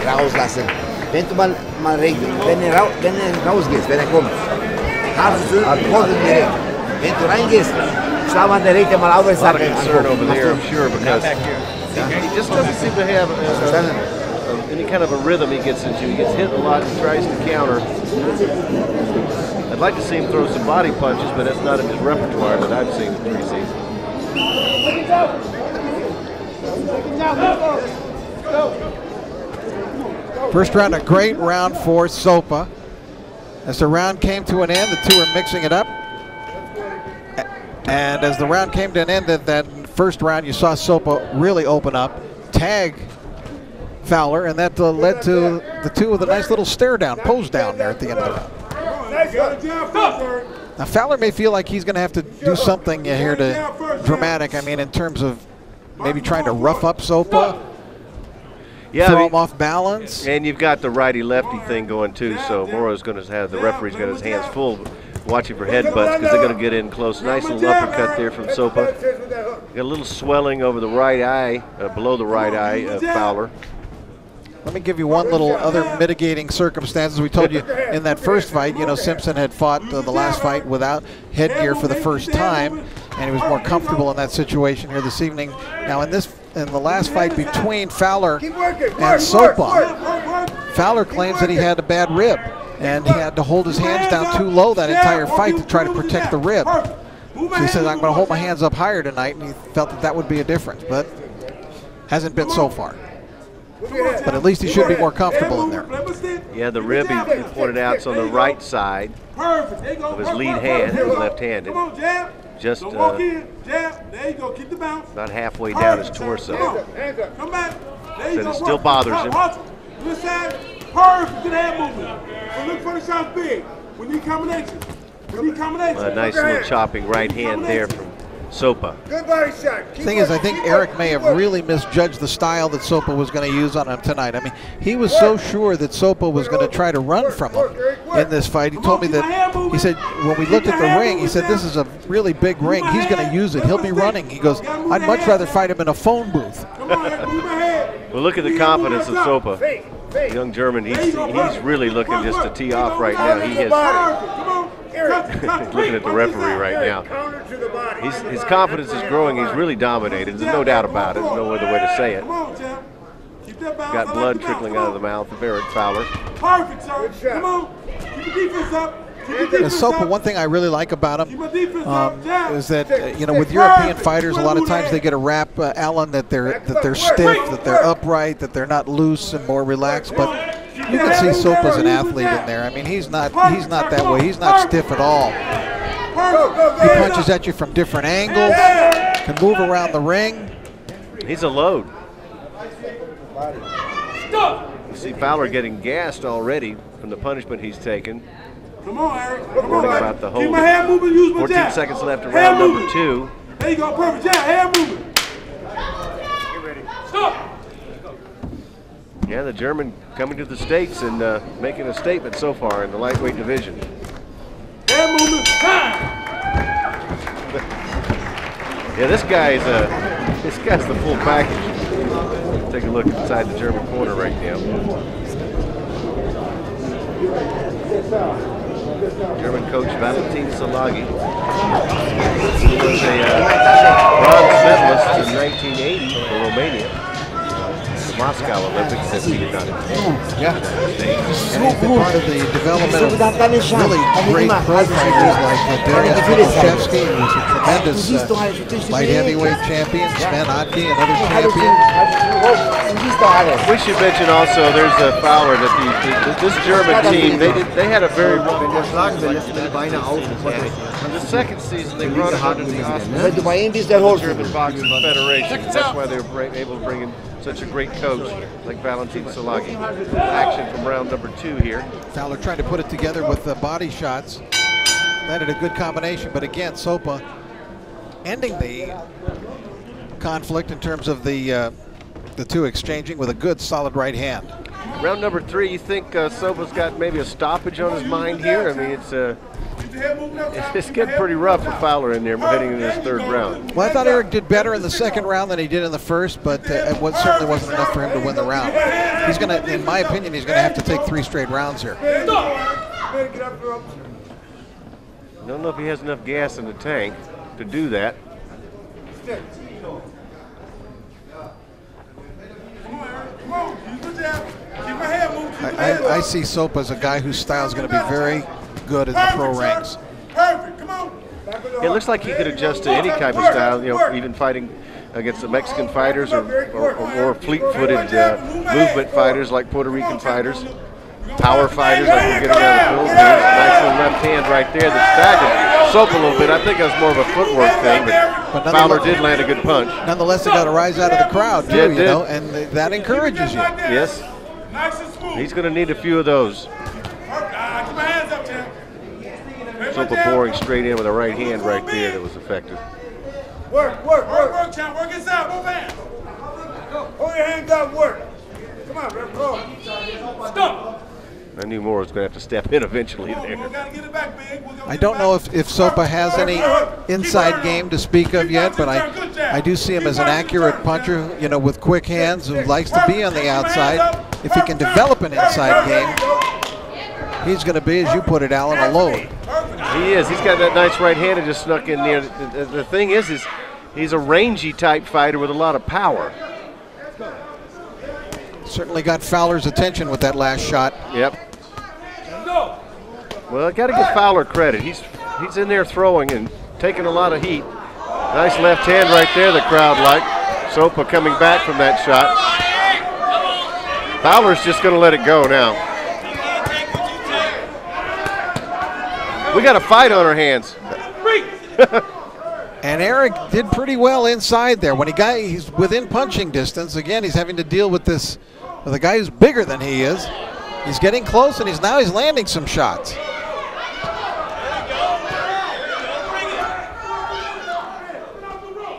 rauslassen. Wenn du mal regelst, wenn er rausgehst, wenn er kommt, hast du Boden direkt. Wenn du reingehst, schau mal der Rechte mal auf und A lot of concern over there, I'm sure, because he just doesn't seem to have any kind of a rhythm he gets into. He gets hit a lot and tries to counter. I'd like to see him throw some body punches, but that's not in his repertoire that I've seen in preseason. First round, a great round for Sopa. As the round came to an end, the two are mixing it up. And as the round came to an end, that first round, you saw Sopa really open up, tag Fowler, and that led to the two with a nice little stare down, pose down there at the end of the round. Now Fowler may feel like he's going to have to do something here to dramatic. I mean, in terms of maybe trying to rough up Sopa, throw him off balance. And you've got the righty-lefty thing going too, so Moro's going to have, the referee's got his hands full watching for headbutts because they're going to get in close. Nice little uppercut there from Sopa. Got a little swelling over the right eye, below the right eye of Fowler. Let me give you one little other mitigating circumstances. We told you in that first fight, you know, Simpson had fought the last fight without headgear for the first time, and he was more comfortable in that situation here this evening. Now in the last fight between Fowler and Sopa, Fowler claims that he had a bad rib, and he had to hold his hands down too low that entire fight to try to protect the rib. So he says, I'm going to hold my hands up higher tonight, and he felt that that would be a difference, but hasn't been so far. But at least he should be more comfortable in there. Yeah, the rib, he pointed out, is on the right side of his lead hand, he's left-handed. Just about halfway down his torso. Said it still bothers him. Perfect, good hand movement. So look for the shots big. We need combinations. We need combinations. A nice little chopping right hand there from Sopa. Good body shot. The thing is, I think Eric may have really misjudged the style that Sopa was going to use on him tonight. I mean, he was so sure that Sopa was going to try to run from him in this fight. He told me that, he said, when we looked at the ring, he said, this is a really big ring. He's going to use it. He'll be running. He goes, I'd much rather fight him in a phone booth. Well, look at the confidence of Sopa. The young German, he's really looking just to tee off right now. He is looking at the referee right now. His confidence is growing. He's really dominated. There's no doubt about it. There's no other way to say it. Got blood trickling out of the mouth of Eric Fowler. Perfect, sir. Come on. Keep the defense up. Sopa, one thing I really like about him is that you know, with European fighters, a lot of times they get a rap, Alan, that they're stiff, that they're upright, that they're not loose and more relaxed. But you can see Sopa's an athlete in there. I mean, he's not that way. He's not stiff at all. He punches at you from different angles, can move around the ring. He's a load. You see Fowler getting gassed already from the punishment he's taken. Come on, Eric. Warning about the hold. Keep my hand moving, use my 14 seconds left in round number 2. There you go, perfect jab, hand moving. Get ready. Stop. Yeah, the German coming to the States and making a statement so far in the lightweight division. Hand movement, time. Yeah, this guy's the full package. Take a look inside the German corner right now. German coach Valentin Salagi. He was a bronze medalist in 1980 for Romania. The Moscow Olympics that he did not attend. Yeah. And he's been part of the development of really great pro fighters like Darius Milashevsky, who's a tremendous light heavyweight champion, Sven Otke, another champion. We should mention also there's a Fowler that this German team, they had a very the second season they brought him under the auspices of the German Boxing Federation. That's why they were able to bring in such a great coach like Valentin Salagi. Action from round number 2 here. Fowler trying to put it together with body shots. Landed a good combination, but again, Sopa ending the conflict in terms of the two exchanging with a good solid right hand. Round number 3, you think Sopa's got maybe a stoppage on his mind here? I mean, it's getting pretty rough for Fowler in there heading into this 3rd round. Well, I thought Eric did better in the 2nd round than he did in the 1st, but it certainly wasn't enough for him to win the round. He's going to, in my opinion, he's going to have to take 3 straight rounds here. I don't know if he has enough gas in the tank to do that. I see Sopa as a guy whose style is going to be very good in the pro ranks. Perfect. Come on. It looks like he could adjust to any type of style, you know, even fighting against the Mexican fighters or more fleet-footed movement fighters like Puerto Rican fighters, power fighters like we're getting out of the Philippines. Nice little left hand right there that staggered Sopa a little bit. I think that was more of a footwork thing, but Fowler did land a good punch. Nonetheless, it got a rise out of the crowd, too, you know, and that encourages you. Yes. He's going to need a few of those. Keep my hands up, champ. Sopa pouring straight in with a right hand right there that was effective. Work, champ. Work inside. Both hands. Hold your hands up. Work. Come on, ref. Go. Stop. I knew Moore was going to have to step in eventually there. I don't know if Sopa has any inside game to speak of yet, but I do see him as an accurate puncher, you know, with quick hands who likes to be on the outside. If he can develop an inside game, he's going to be, as you put it, Alan, a load. He is. He's got that nice right hand that just snuck in there. The thing is he's a rangy type fighter with a lot of power. Certainly got Fowler's attention with that last shot. Yep. Well, I got to give Fowler credit. He's in there throwing and taking a lot of heat. Nice left hand right there, the crowd liked. Sopa coming back from that shot. Fowler's just going to let it go now. We got a fight on our hands. And Eric did pretty well inside there. When he's within punching distance, again, he's having to deal with this, with a guy who's bigger than he is. He's getting close, and he's landing some shots.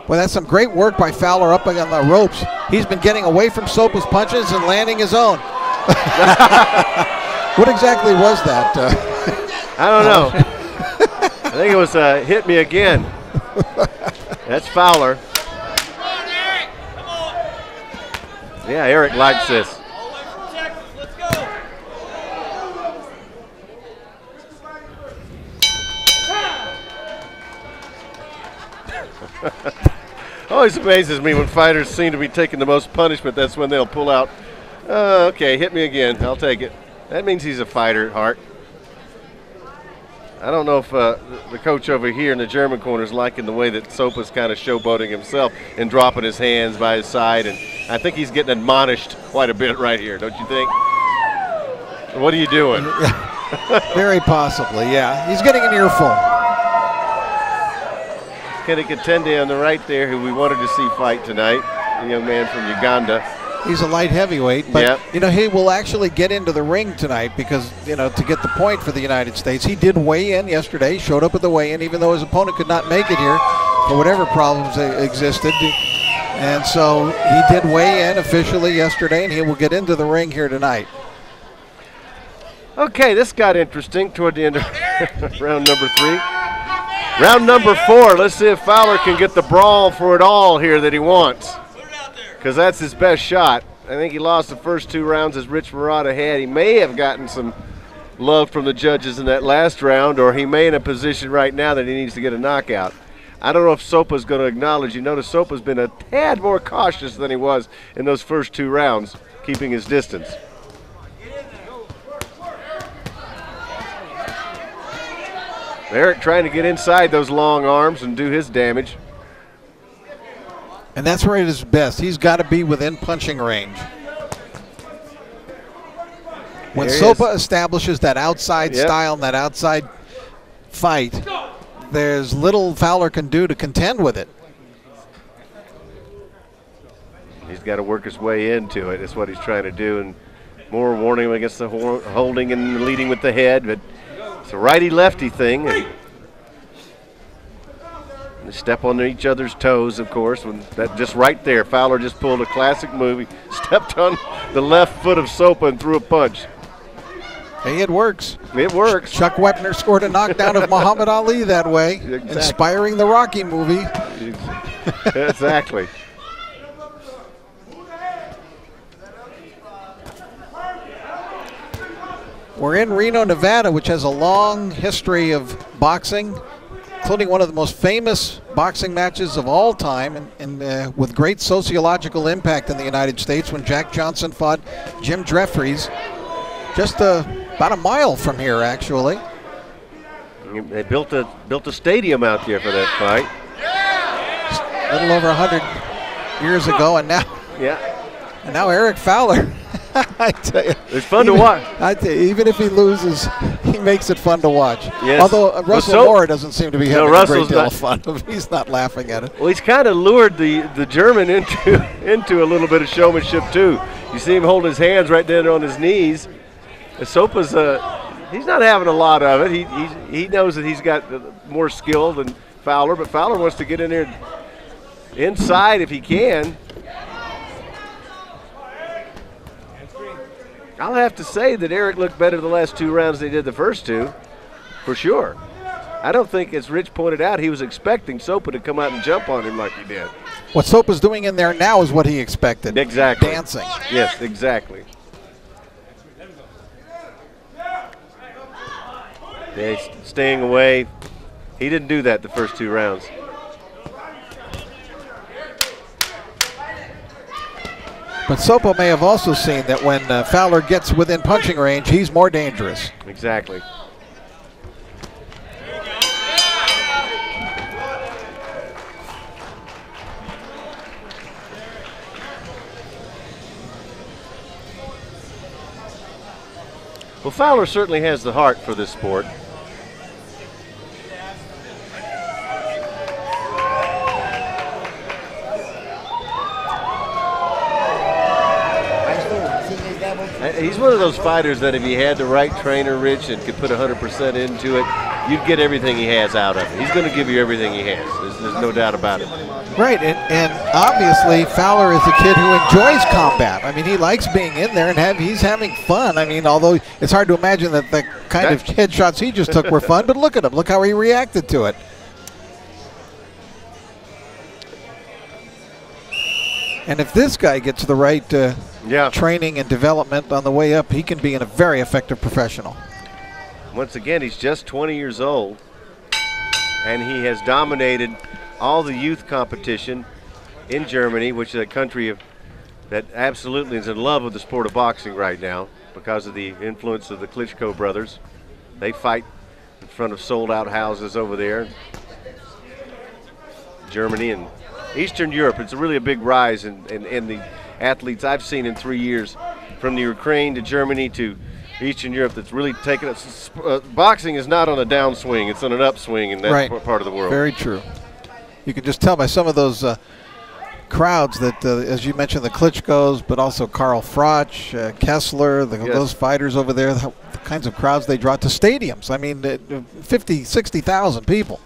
Well, that's some great work by Fowler up on the ropes. He's been getting away from Sopa's punches and landing his own. What exactly was that? I don't know. I think it was hit me again. That's Fowler. Yeah, Eric likes this. Always amazes me when fighters seem to be taking the most punishment. That's when they'll pull out. Okay, hit me again. I'll take it. That means he's a fighter at heart. I don't know if the coach over here in the German corner is liking the way that Sopa's kind of showboating himself and dropping his hands by his side, and I think he's getting admonished quite a bit right here, don't you think? What are you doing? Very possibly, yeah. He's getting an earful. Kenny Katende on the right there, who we wanted to see fight tonight, a young man from Uganda. He's a light heavyweight, but you know, he will actually get into the ring tonight because, you know, to get the point for the United States. He did weigh in yesterday, showed up at the weigh-in, even though his opponent could not make it here for whatever problems existed. And so he did weigh in officially yesterday, and he will get into the ring here tonight. Okay, this got interesting toward the end of round number 3. Round number 4, let's see if Fowler can get the brawl for it all here that he wants, because that's his best shot. I think he lost the first 2 rounds as Rich Murata had. He may have gotten some love from the judges in that last round, or he may in a position right now that he needs to get a knockout. I don't know if Sopa's going to acknowledge. You notice Sopa's been a tad more cautious than he was in those first 2 rounds, keeping his distance. Eric trying to get inside those long arms and do his damage. And that's where it is best. He's got to be within punching range. When Sopa establishes that outside style and that outside fight, there's little Fowler can do to contend with it. He's got to work his way into it. That's what he's trying to do. And more warning him against the holding and leading with the head, but it's a righty-lefty thing. And they step on each other's toes, of course. When that just right there, Fowler just pulled a classic move. He stepped on the left foot of Sopa and threw a punch. Hey, it works. It works. Chuck Wepner scored a knockdown of Muhammad Ali that way, inspiring the Rocky movie. Exactly. We're in Reno, Nevada, which has a long history of boxing, including one of the most famous boxing matches of all time, and with great sociological impact in the United States when Jack Johnson fought Jim Jeffries. just about a mile from here, actually. They built a stadium out there for that fight. A little over 100 years ago, and now, and now Eric Fowler. I tell you, it's fun to watch. I tell you, even if he loses, he makes it fun to watch. Yes. Although Russell Moore doesn't seem to be having a great deal of fun. He's not laughing at it. Well, he's kind of lured the German into a little bit of showmanship too. You see him hold his hands right there on his knees. Sopa's he's not having a lot of it. He knows that he's got more skill than Fowler, but Fowler wants to get in there inside if he can. I'll have to say that Eric looked better the last 2 rounds than he did the first 2, for sure. I don't think, as Rich pointed out, he was expecting Sopa to come out and jump on him like he did. What Sopa's doing in there now is what he expected. Exactly. Dancing. Yes, exactly. Yeah, he's staying away. He didn't do that the first 2 rounds. But Sopa may have also seen that when Fowler gets within punching range, he's more dangerous. Exactly. Well, Fowler certainly has the heart for this sport. He's one of those fighters that if he had the right trainer, Rich, and could put 100% into it, you'd get everything he has out of it. He's going to give you everything he has. There's no doubt about it. Right, and obviously Fowler is a kid who enjoys combat. I mean, he likes being in there, and he's having fun. I mean, although it's hard to imagine that the kind of headshots he just took were fun, but look at him. Look how he reacted to it. And if this guy gets the right training and development on the way up, he can be a very effective professional. Once again, he's just 20 years old, and he has dominated all the youth competition in Germany, which is a country that absolutely is in love with the sport of boxing right now because of the influence of the Klitschko brothers. They fight in front of sold-out houses over there. Germany and Eastern Europe, it's really a big rise in the athletes I've seen in 3 years, from the Ukraine to Germany to Eastern Europe, that's really taken us. Boxing is not on a downswing, it's on an upswing in that part of the world. Very true. You can just tell by some of those crowds that, as you mentioned, the Klitschkos, but also Carl Froch, Kessler, those fighters over there, the kinds of crowds they draw to stadiums. I mean, 50, 60,000 people.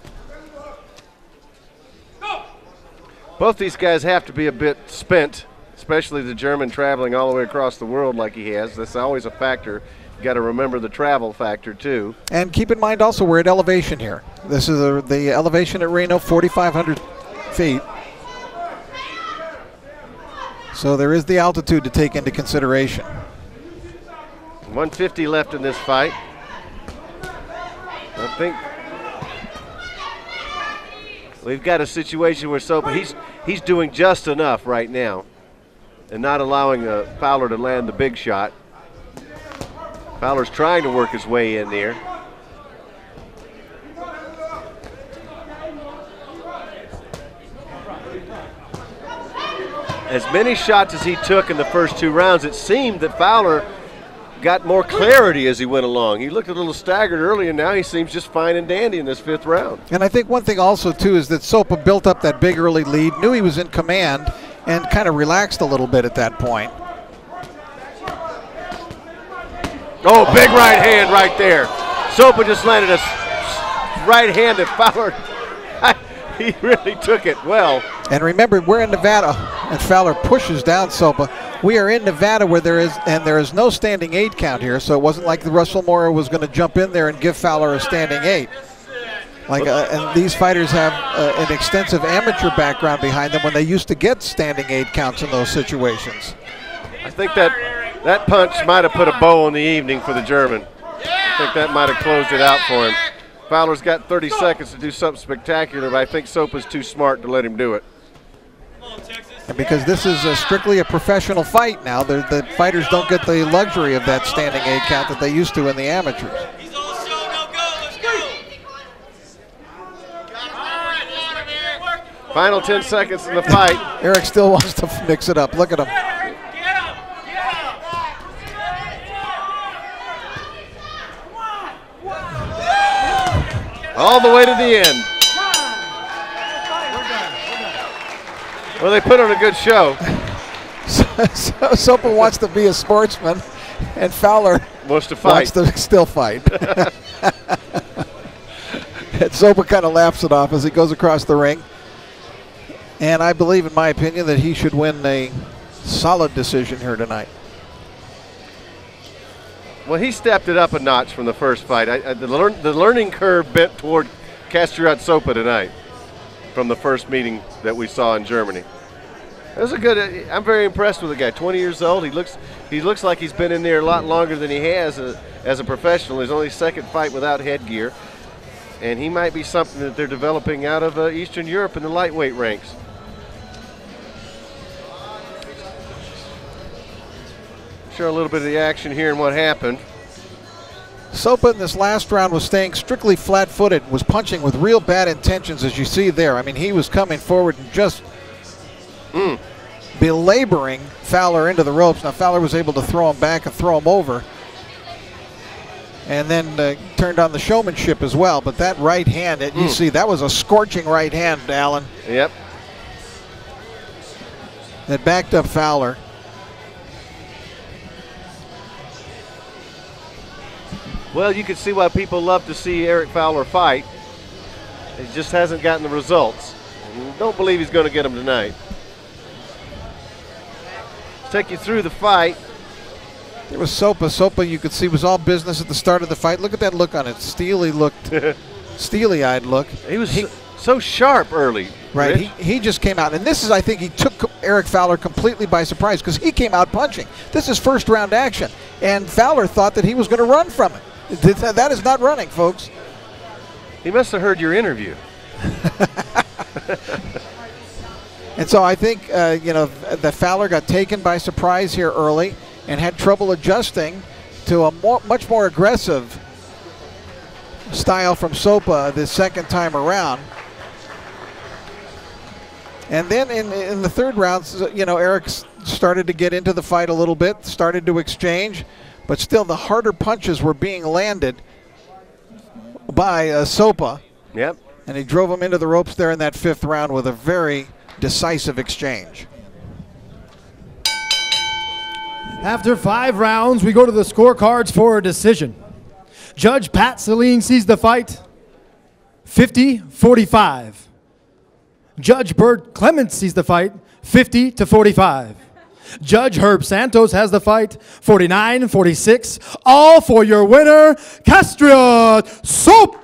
Both these guys have to be a bit spent, especially the German traveling all the way across the world like he has. That's always a factor. You got to remember the travel factor too. And keep in mind also we're at elevation here. This is the elevation at Reno, 4,500 feet. So there is the altitude to take into consideration. 150 left in this fight. I think we've got a situation where Sopa, he's doing just enough right now and not allowing Fowler to land the big shot. Fowler's trying to work his way in there. As many shots as he took in the first 2 rounds, it seemed that Fowler got more clarity as he went along. He looked a little staggered early, and now he seems just fine and dandy in this 5th round. And I think one thing also, too, is that Sopa built up that big early lead, knew he was in command, and kind of relaxed a little bit at that point. Oh, big right hand right there. Sopa just landed a right hand that Fowler, he really took it well. And remember, we're in Nevada, and Fowler pushes down Sopa. We are in Nevada where there is no standing 8 count here, so it wasn't like the Russell Moore was going to jump in there and give Fowler a standing 8. And these fighters have an extensive amateur background behind them when they used to get standing 8 counts in those situations. I think that punch might have put a bow on the evening for the German. I think that might have closed it out for him. Fowler's got 30 seconds to do something spectacular, but I think Sopa's too smart to let him do it. Come on, Texas. And because this is strictly a professional fight now, the fighters don't get the luxury of that standing 8 count that they used to in the amateurs. Final 10 seconds in the fight. Eric still wants to mix it up. Look at him. All the way to the end. Well, they put on a good show. Sopa wants to be a sportsman, and Fowler wants to fight. Wants to still fight. And Sopa kind of laughs it off as he goes across the ring. And I believe, in my opinion, that he should win a solid decision here tonight. Well, he stepped it up a notch from the first fight. The learning curve bent toward Kastriot Sopa tonight from the first meeting that we saw in Germany. It was a good. I'm very impressed with the guy. 20 years old. He looks like he's been in there a lot longer than he has as a professional. His only second fight without headgear, and he might be something that they're developing out of Eastern Europe in the lightweight ranks. Show a little bit of the action here and what happened. Sopa in this last round was staying strictly flat-footed, was punching with real bad intentions, as you see there. I mean, he was coming forward and just belaboring Fowler into the ropes. Now, Fowler was able to throw him back and throw him over, and then turned on the showmanship as well. But that right hand, you see, that was a scorching right hand, Alan. Yep. That backed up Fowler. Well, you can see why people love to see Eric Fowler fight. He just hasn't gotten the results. Don't believe he's going to get them tonight. Let's take you through the fight. There was Sopa. Sopa, you could see, was all business at the start of the fight. Look at that look on it. Steely-eyed look. He was so sharp early. Right, he just came out. And this is, I think, he took Eric Fowler completely by surprise because he came out punching. This is first round action. And Fowler thought that he was going to run from it. That is not running, folks. He must have heard your interview. And so I think, that Fowler got taken by surprise here early and had trouble adjusting to a much more aggressive style from Sopa this second time around. And then in the third round, Eric started to get into the fight a little bit, started to exchange, but still the harder punches were being landed by Sopa. Yep. And he drove him into the ropes there in that fifth round with a very decisive exchange. After 5 rounds, we go to the scorecards for a decision. Judge Pat Celine sees the fight 50-45. Judge Bert Clements sees the fight 50-45. Judge Herb Santos has the fight 49-46. All for your winner, Kastriot Sopa.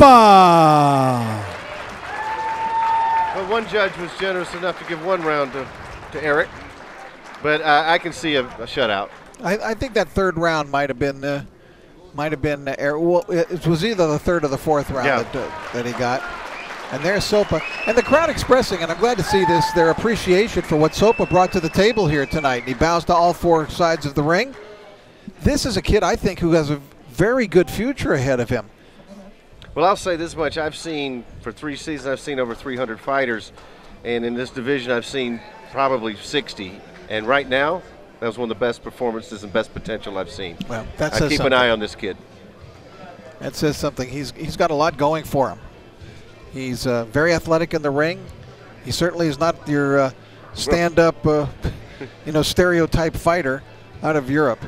Well, one judge was generous enough to give 1 round to Eric, but I can see a shutout. I think that third round might have been Eric. Well, it was either the third or the fourth round that he got. And there's Sopa. And the crowd expressing, and I'm glad to see this, their appreciation for what Sopa brought to the table here tonight. He bows to all 4 sides of the ring. This is a kid, I think, who has a very good future ahead of him. Well, I'll say this much. I've seen, for 3 seasons, I've seen over 300 fighters. And in this division, I've seen probably 60. And right now, that was one of the best performances and best potential I've seen. Well, that I says keep something. an eye on this kid. That says something. He's got a lot going for him. He's very athletic in the ring. He certainly is not your stand-up, stereotype fighter out of Europe.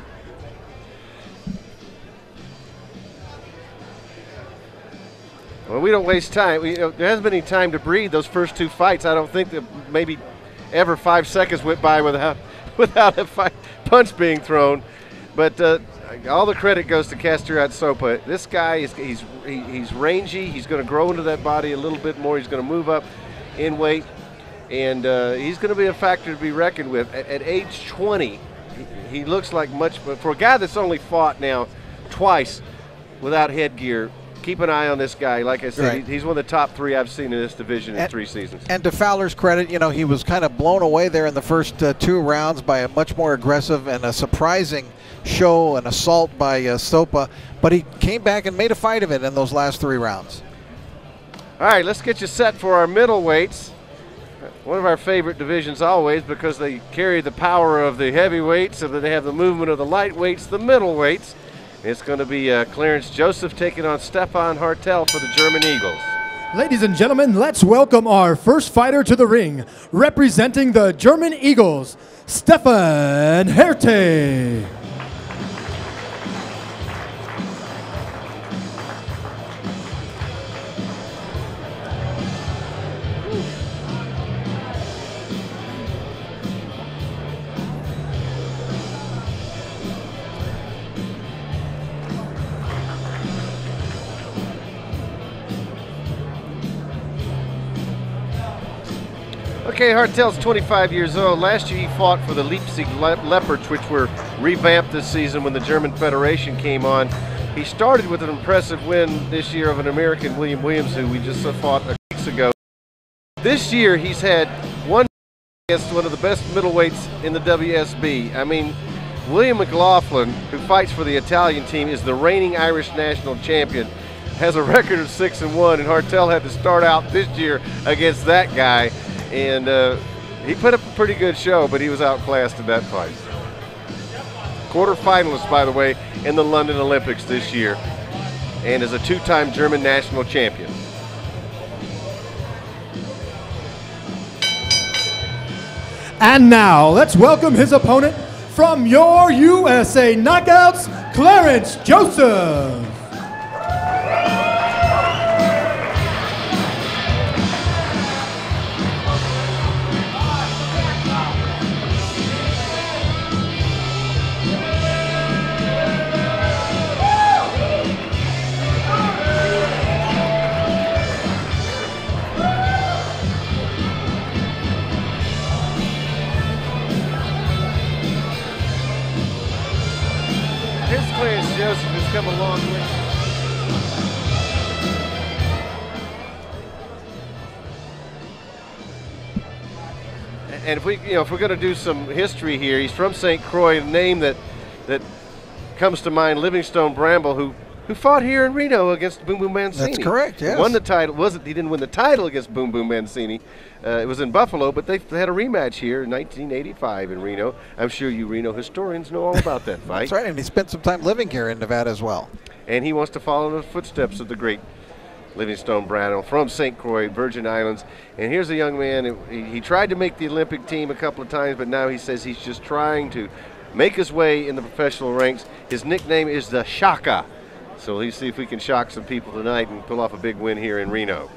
Well, we don't waste time. There hasn't been any time to breathe. Those first 2 fights, I don't think that maybe ever 5 seconds went by without a punch being thrown. But all the credit goes to Kastriot Sopa. This guy he's rangy. He's going to grow into that body a little bit more. He's going to move up in weight, and he's going to be a factor to be reckoned with. At age 20, he looks like much. For a guy that's only fought now twice without headgear, keep an eye on this guy. Like I said, Right. he's one of the top 3 I've seen in this division in 3 seasons. And to Fowler's credit, you know, he was kind of blown away there in the first 2 rounds by a much more aggressive and a surprising show, an assault by Sopa. But he came back and made a fight of it in those last 3 rounds. All right, let's get you set for our middleweights. One of our favorite divisions always, because they carry the power of the heavyweights, so that they have the movement of the lightweights, the middleweights. It's going to be Clarence Joseph taking on Stefan Hartel for the German Eagles. Ladies and gentlemen, let's welcome our first fighter to the ring, representing the German Eagles, Stefan Hartel. Okay, Hartel's 25 years old. Last year he fought for the Leipzig Leopards, which were revamped this season when the German Federation came on. He started with an impressive win this year of an American, William Williams, who we just fought a few weeks ago. This year he's had one against one of the best middleweights in the WSB. I mean, William McLaughlin, who fights for the Italian team, is the reigning Irish national champion, has a record of 6-1, and Hartel had to start out this year against that guy. And he put up a pretty good show, but he was outclassed in that fight. Quarterfinalist, by the way, in the London Olympics this year, and is a 2-time German national champion. And now, let's welcome his opponent from your USA Knockouts, Clarence Joseph. Clarence Joseph has come a long way. And if we're going to do some history here, he's from St. Croix, a name that comes to mind, Livingstone Bramble, who fought here in Reno against Boom Boom Mancini. That's correct, yes. Won the title. He didn't win the title against Boom Boom Mancini. It was in Buffalo, but they had a rematch here in 1985 in Reno. I'm sure you Reno historians know all about that fight. That's right, and he spent some time living here in Nevada as well. And he wants to follow in the footsteps of the great Livingstone Bramble from St. Croix, Virgin Islands. And here's a young man, he tried to make the Olympic team a couple of times, but now he says he's just trying to make his way in the professional ranks. His nickname is the Shaka. So let's see if we can shock some people tonight and pull off a big win here in Reno.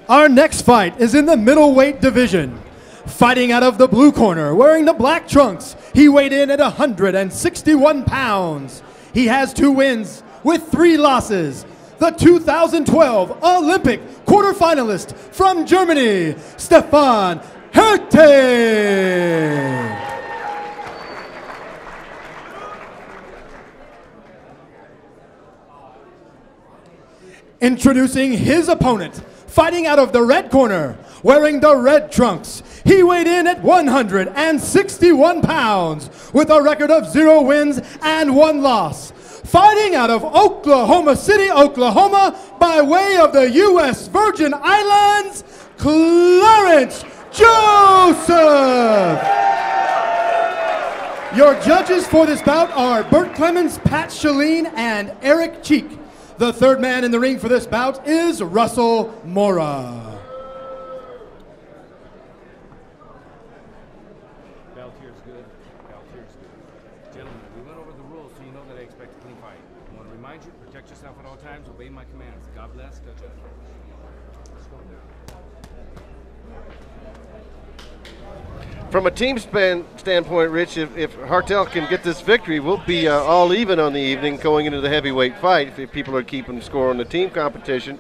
Our next fight is in the middleweight division. Fighting out of the blue corner, wearing the black trunks, he weighed in at 161 pounds. He has 2 wins with 3 losses. The 2012 Olympic quarterfinalist from Germany, Stefan Hartel. Introducing his opponent, fighting out of the red corner, wearing the red trunks. He weighed in at 161 pounds with a record of 0 wins and 1 loss. Fighting out of Oklahoma City, Oklahoma, by way of the U.S. Virgin Islands, Clarence Joseph. Your judges for this bout are Bert Clemens, Pat Shalene, and Eric Cheek. The third man in the ring for this bout is Russell Mora. Valtier's good. Valtier's good. Gentlemen, we went over the rules so you know that I expect a clean fight. I want to remind you, protect yourself at all times, obey my commands. God bless. Gotcha. From a team standpoint, Rich, if Hartel can get this victory, we'll be all even on the evening going into the heavyweight fight if people are keeping score on the team competition.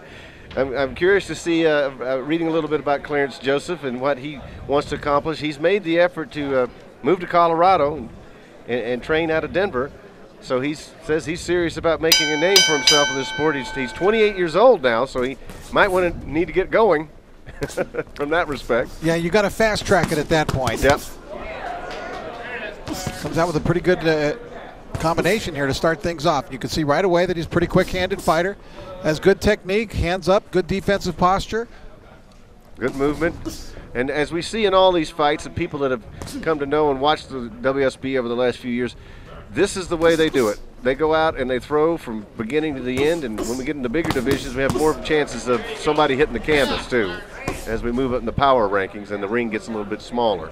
I'm curious to see, reading a little bit about Clarence Joseph and what he wants to accomplish. He's made the effort to move to Colorado and train out of Denver. So he says he's serious about making a name for himself in this sport. He's 28 years old now, so he might need to get going from that respect. Yeah, you got to fast track it at that point. Yep. Comes out with a pretty good combination here to start things off. You can see right away that he's a pretty quick-handed fighter. Has good technique, hands up, good defensive posture. Good movement. And as we see in all these fights, and people that have come to know and watched the WSB over the last few years, this is the way they do it. They go out and they throw from beginning to the end, and when we get into bigger divisions, we have more chances of somebody hitting the canvas, too, as we move up in the power rankings and the ring gets a little bit smaller.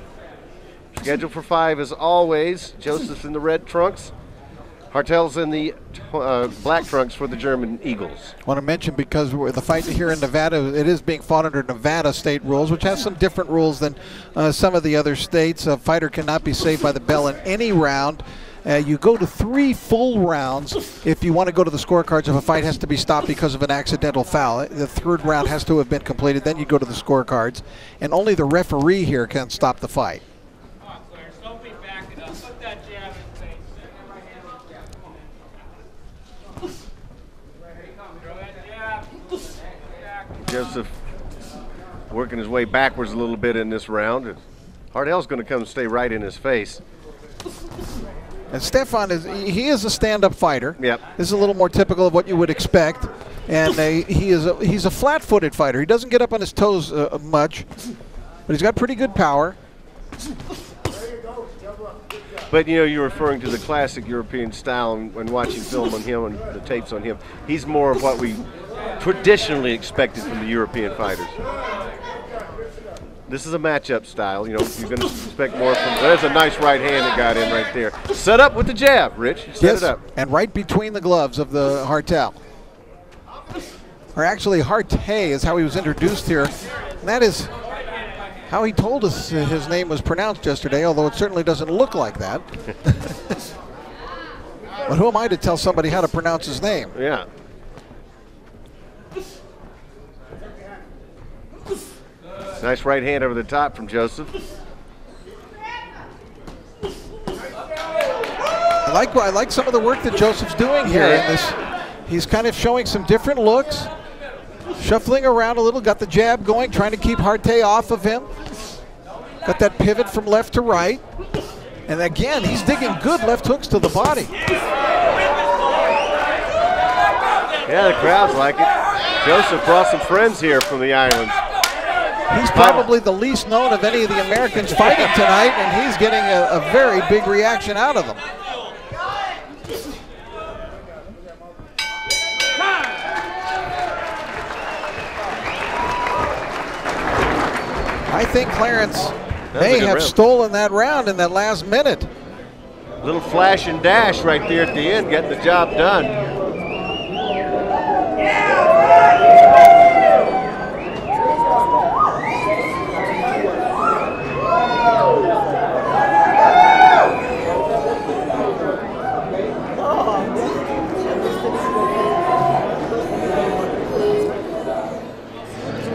Scheduled for 5 as always. Joseph's in the red trunks. Hartel's in the black trunks for the German Eagles. I want to mention, because the fight here in Nevada, it is being fought under Nevada state rules, which has some different rules than some of the other states. A fighter cannot be saved by the bell in any round. You go to 3 full rounds if you want to go to the scorecards. If a fight has to be stopped because of an accidental foul, the 3rd round has to have been completed. Then you go to the scorecards, and only the referee here can stop the fight. Joseph working his way backwards a little bit in this round. Hartel's going to come stay right in his face. And Stefan is a stand-up fighter. Yep. This is a little more typical of what you would expect. And he's a flat-footed fighter. He doesn't get up on his toes much, but he's got pretty good power. But you know, you're referring to the classic European style, and when watching film on him and the tapes on him, he's more of what we traditionally expected from the European fighters. This is a matchup style. You know, you're going to expect more from. There's a nice right hand that got in right there. Set up with the jab, Rich. Set it up. And right between the gloves of the Hartel. Or actually, Hartel is how he was introduced here. And that is how he told us his name was pronounced yesterday, although it certainly doesn't look like that. But who am I to tell somebody how to pronounce his name? Yeah. Nice right hand over the top from Joseph. I like some of the work that Joseph's doing here in this. He's kind of showing some different looks, shuffling around a little, got the jab going, trying to keep Hartel off of him. Got that pivot from left to right. And again, he's digging good left hooks to the body. Yeah, the crowd's like it. Joseph brought some friends here from the islands. He's probably the least known of any of the Americans fighting tonight, and he's getting a very big reaction out of them. I think Clarence may have stolen that round in that last minute. Little flash and dash right there at the end, getting the job done.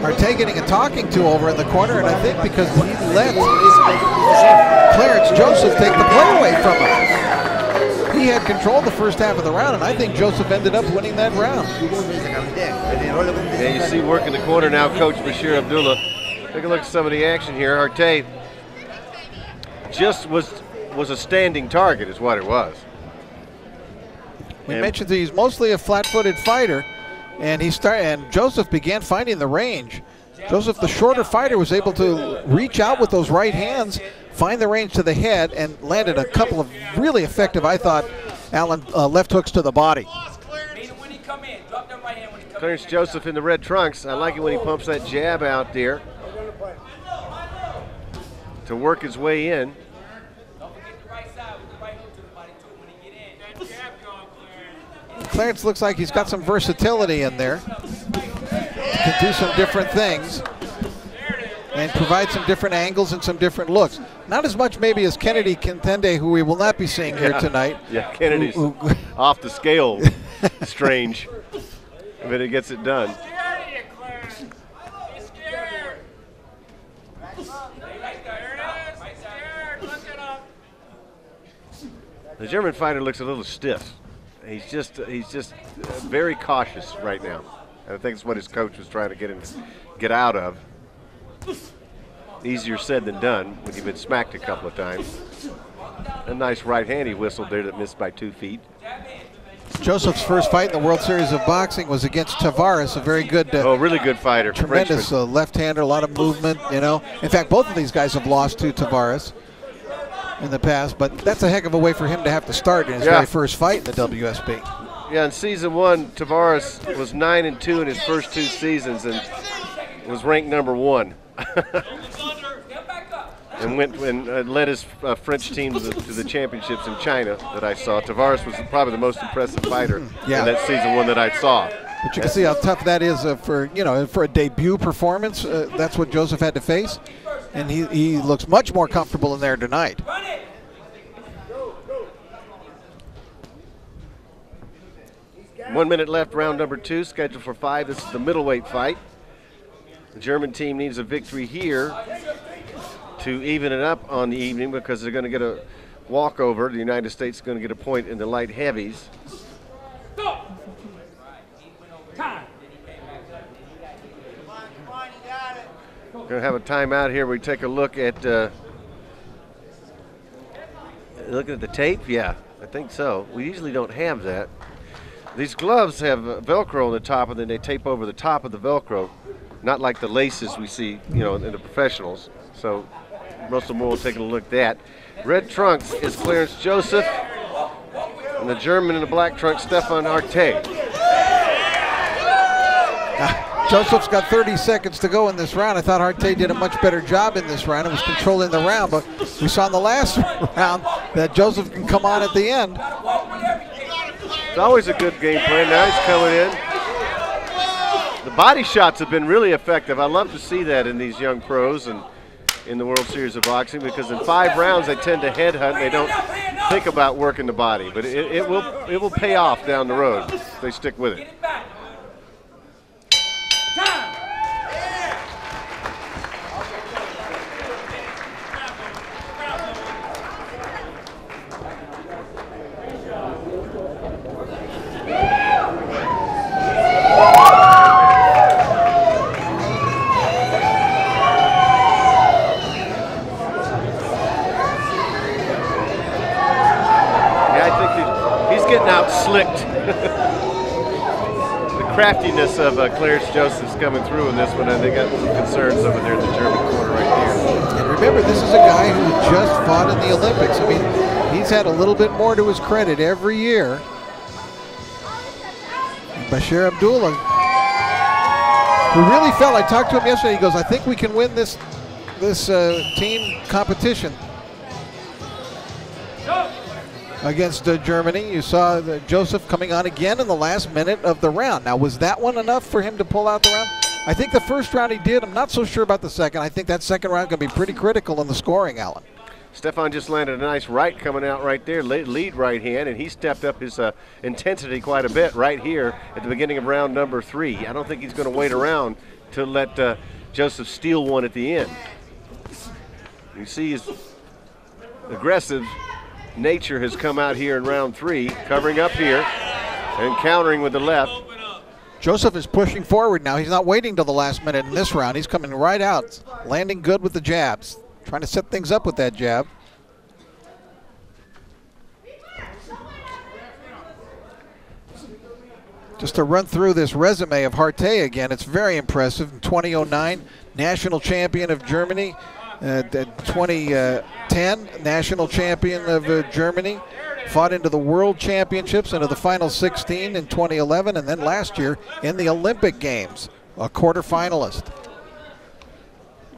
Hartel getting a talking to over in the corner, and I think because he let Clarence Joseph take the play away from him. He had controlled the first half of the round, and I think Joseph ended up winning that round. Yeah, you see work in the corner now, Coach Bashir Abdullah. Take a look at some of the action here. Hartel just was a standing target is what it was. We mentioned that he's mostly a flat-footed fighter, and Joseph began finding the range. Joseph, the shorter fighter, was able to reach out with those right hands, find the range to the head, and landed a couple of really effective, I thought, Alan, left hooks to the body. Clarence Joseph in the red trunks. I like it when he pumps that jab out there to work his way in. Clarence looks like he's got some versatility in there. Can do some different things and provide some different angles and some different looks. Not as much maybe as Kennedy Contende, who we will not be seeing here tonight. Yeah, Kennedy's off the scale strange, but it gets it done. The German fighter looks a little stiff. He's just very cautious right now. And I think it's what his coach was trying to get him to get out of. Easier said than done when you've been smacked a couple of times. A nice right hand he whistled there that missed by 2 feet. Joseph's first fight in the World Series of Boxing was against Tavares, a very good, really good fighter. Tremendous left-hander, a lot of movement, you know. In fact, both of these guys have lost to Tavares in the past, but that's a heck of a way for him to have to start in his very first fight in the WSB. Yeah, in season 1, Tavares was 9-2 in his first 2 seasons and was ranked number 1. And went and led his French team to the championships in China that I saw. Tavares was probably the most impressive fighter in that season 1 that I saw. But you can see how tough that is for a debut performance. That's what Joseph had to face, and he looks much more comfortable in there tonight. One minute left, round number 2, scheduled for 5. This is the middleweight fight. The German team needs a victory here to even it up on the evening because they're going to get a walkover. The United States is going to get a point in the light heavies. Going to have a timeout here. We take a look at looking at the tape. Yeah, I think so. We usually don't have that. These gloves have Velcro on the top, and then they tape over the top of the Velcro, not like the laces we see, in the professionals. So Russell Moore will take a look at that. Red trunks is Clarence Joseph, and the German in the black trunks, Stefan Hartel. Joseph's got 30 seconds to go in this round. I thought Hartel did a much better job in this round and was controlling the round, but we saw in the last round that Joseph can come on at the end. It's always a good game plan. Now he's coming in. The body shots have been really effective. I love to see that in these young pros and in the World Series of Boxing, because in 5 rounds they tend to headhunt. They don't think about working the body, but it will pay off down the road if they stick with it. Slicked. The craftiness of Clarence Joseph's coming through in this one. I think got some concerns over there in the German corner right there. And remember, this is a guy who just fought in the Olympics. I mean, he's had a little bit more to his credit every year. And Bashir Abdullah, who really felt, I talked to him yesterday, he goes, I think we can win this team competition. Against Germany. You saw Joseph coming on again in the last minute of the round. Now, was that one enough for him to pull out the round? I think the first round he did. I'm not so sure about the second. I think that second round going to be pretty critical in the scoring, Alan. Stefan just landed a nice right coming out right there, lead right hand, and he stepped up his intensity quite a bit right here at the beginning of round number 3. I don't think he's going to wait around to let Joseph steal one at the end. You see his aggressive nature has come out here in round 3, covering up here and countering with the left. Joseph is pushing forward now. He's not waiting till the last minute in this round. He's coming right out, landing good with the jabs, trying to set things up with that jab. Just to run through this resume of Hartel again, it's very impressive. In 2009, national champion of Germany. 2010, national champion of Germany. Fought into the World Championships, into the final 16 in 2011, and then last year in the Olympic Games, a quarterfinalist.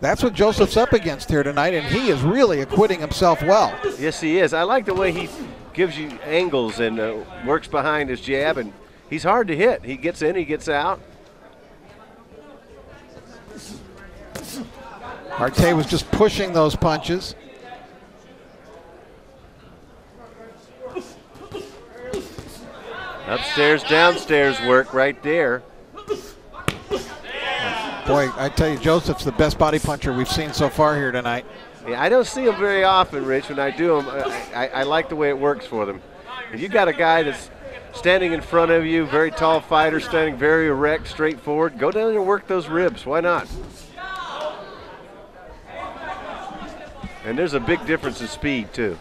That's what Joseph's up against here tonight, and he is really acquitting himself well. Yes, he is. I like the way he gives you angles and works behind his jab, and he's hard to hit. He gets in, he gets out. Hartel was just pushing those punches. Upstairs, downstairs work right there. Boy, I tell you, Joseph's the best body puncher we've seen so far here tonight. Yeah, I don't see them very often, Rich. When I do them, I like the way it works for them. If you got a guy that's standing in front of you, very tall fighter, standing very erect, straightforward, go down and work those ribs. Why not? And there's a big difference in speed, too.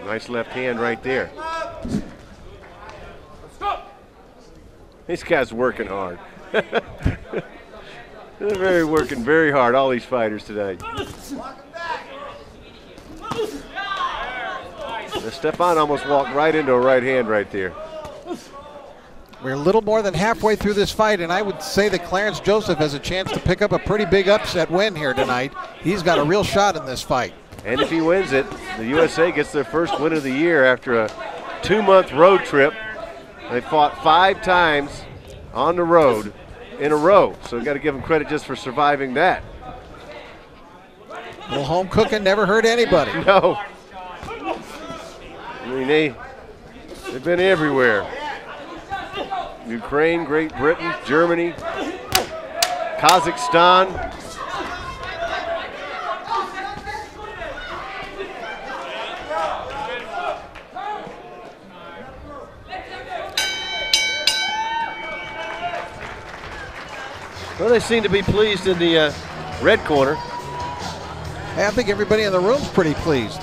Nice left hand right there. These guys working hard. They're working very hard, all these fighters today. Stefan almost walked right into a right hand right there. We're a little more than halfway through this fight, and I would say that Clarence Joseph has a chance to pick up a pretty big upset win here tonight. He's got a real shot in this fight. And if he wins it, the USA gets their first win of the year after a 2-month road trip. They fought 5 times on the road in a row, so we've got to give them credit just for surviving that. Well, home cooking never hurt anybody. No. I mean, they've been everywhere. Ukraine, Great Britain, Germany, Kazakhstan. Well, they seem to be pleased in the red corner. Hey, I think everybody in the room's pretty pleased.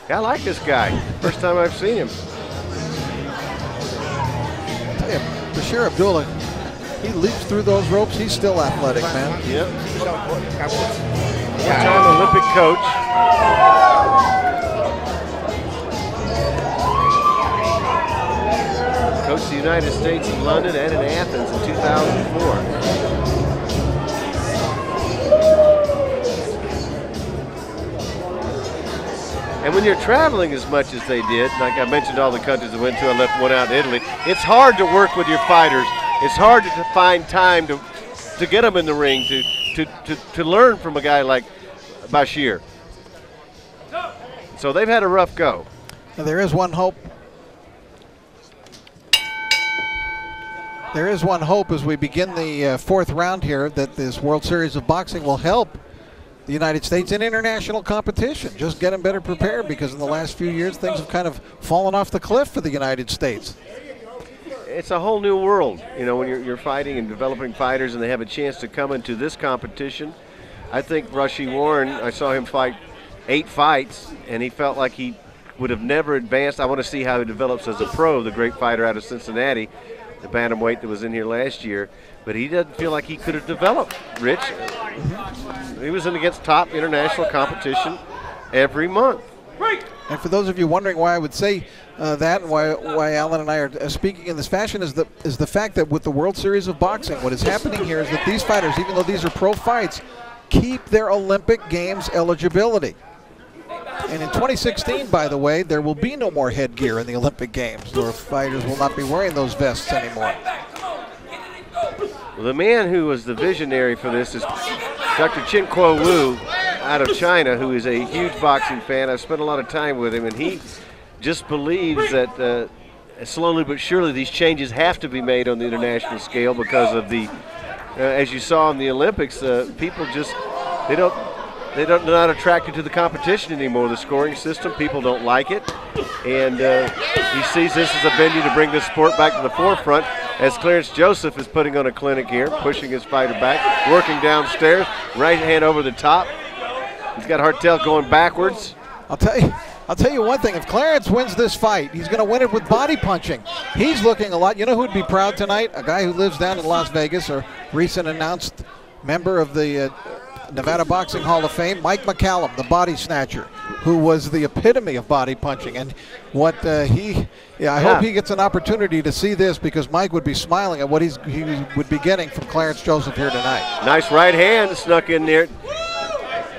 I like this guy. First time I've seen him. Bashir Abdullah, he leaps through those ropes. He's still athletic, man. Yep. One-time Olympic coach. Coached the United States in London and in Athens in 2004. And when you're traveling as much as they did, like I mentioned all the countries I went to, I left one out in Italy, it's hard to work with your fighters. It's hard to find time to get them in the ring, to learn from a guy like Bashir. So they've had a rough go. Now, there is one hope. There is one hope as we begin the 4th round here that this World Series of Boxing will help the United States in international competition. Just get them better prepared, because in the last few years things have kind of fallen off the cliff for the United States. It's a whole new world, you know, when you're fighting and developing fighters and they have a chance to come into this competition. I think Rushy Warren, I saw him fight 8 fights, and he felt like he would have never advanced. I want to see how he develops as a pro, the great fighter out of Cincinnati, the bantamweight that was in here last year. But he doesn't feel like he could have developed, Rich. He was in against top international competition every month. And for those of you wondering why I would say that, and why Alan and I are speaking in this fashion, is the fact that with the World Series of Boxing, what is happening here is that these fighters, even though these are pro fights, keep their Olympic Games eligibility. And in 2016, by the way, there will be no more headgear in the Olympic Games, where fighters will not be wearing those vests anymore. Well, the man who was the visionary for this is Dr. Chin Kuo Wu out of China, who is a huge boxing fan. I've spent a lot of time with him, and he just believes that slowly but surely these changes have to be made on the international scale because of the, as you saw in the Olympics, people just, they're not attracted to the competition anymore. The scoring system, people don't like it. And he sees this as a venue to bring this sport back to the forefront, as Clarence Joseph is putting on a clinic here, pushing his fighter back, working downstairs, right hand over the top. He's got Hartel going backwards. I'll tell you one thing, if Clarence wins this fight, he's going to win it with body punching. He's looking a lot. You know who'd be proud tonight? A guy who lives down in Las Vegas, a recent announced member of the Nevada Boxing Hall of Fame, Mike McCallum, the body snatcher, who was the epitome of body punching. And what I hope he gets an opportunity to see this, because Mike would be smiling at what he would be getting from Clarence Joseph here tonight. Nice right hand snuck in there.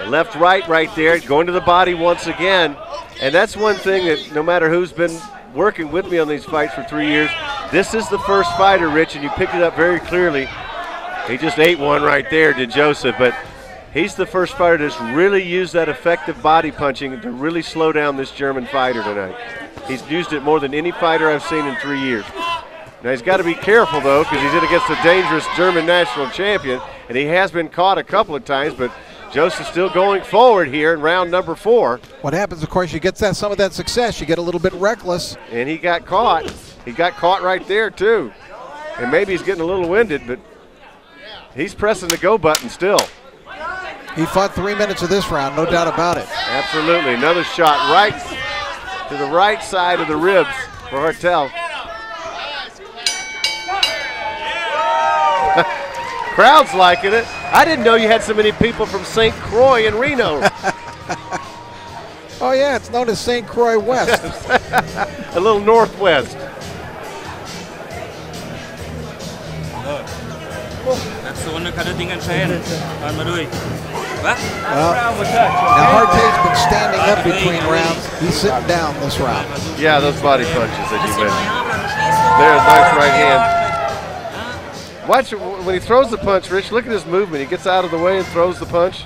Left, right there, going to the body once again. And that's one thing that no matter who's been working with me on these fights for 3 years, this is the first fighter, Rich, and you picked it up very clearly. He just ate one right there, did Joseph, but he's the first fighter that's really used that effective body punching to really slow down this German fighter tonight. He's used it more than any fighter I've seen in 3 years. Now he's got to be careful though, because he's in against a dangerous German national champion, and he has been caught a couple of times, but Joseph's still going forward here in round number 4. What happens, of course, you get some of that success, you get a little bit reckless. And he got caught. He got caught right there too. And maybe he's getting a little winded, but he's pressing the go button still. He fought 3 minutes of this round, no doubt about it. Absolutely. Another shot right to the right side of the ribs for Hartel. Crowd's liking it. I didn't know you had so many people from St. Croix in Reno. Oh yeah, it's known as St. Croix West. A little northwest. Now Hartel's been standing up between rounds. He's sitting down this round. Yeah, those body punches that you mentioned. There's a nice right hand. Watch when he throws the punch, Rich, look at his movement. He gets out of the way and throws the punch.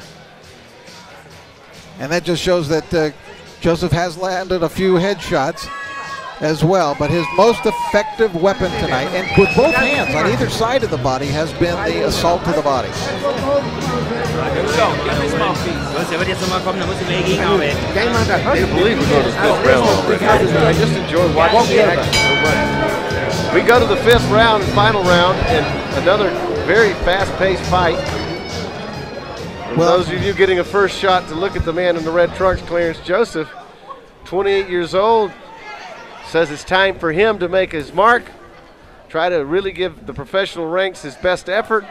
And that just shows that Joseph has landed a few headshots as well, but his most effective weapon tonight, and with both hands on either side of the body, has been the assault to the body. I can't believe we're going to the 5th round already. I just enjoy watching the action so much. We go to the 5th round and final round, and another very fast-paced fight. For those of you getting a first shot to look at the man in the red trunks, Clarence Joseph, 28 years old, says it's time for him to make his mark, try to really give the professional ranks his best effort,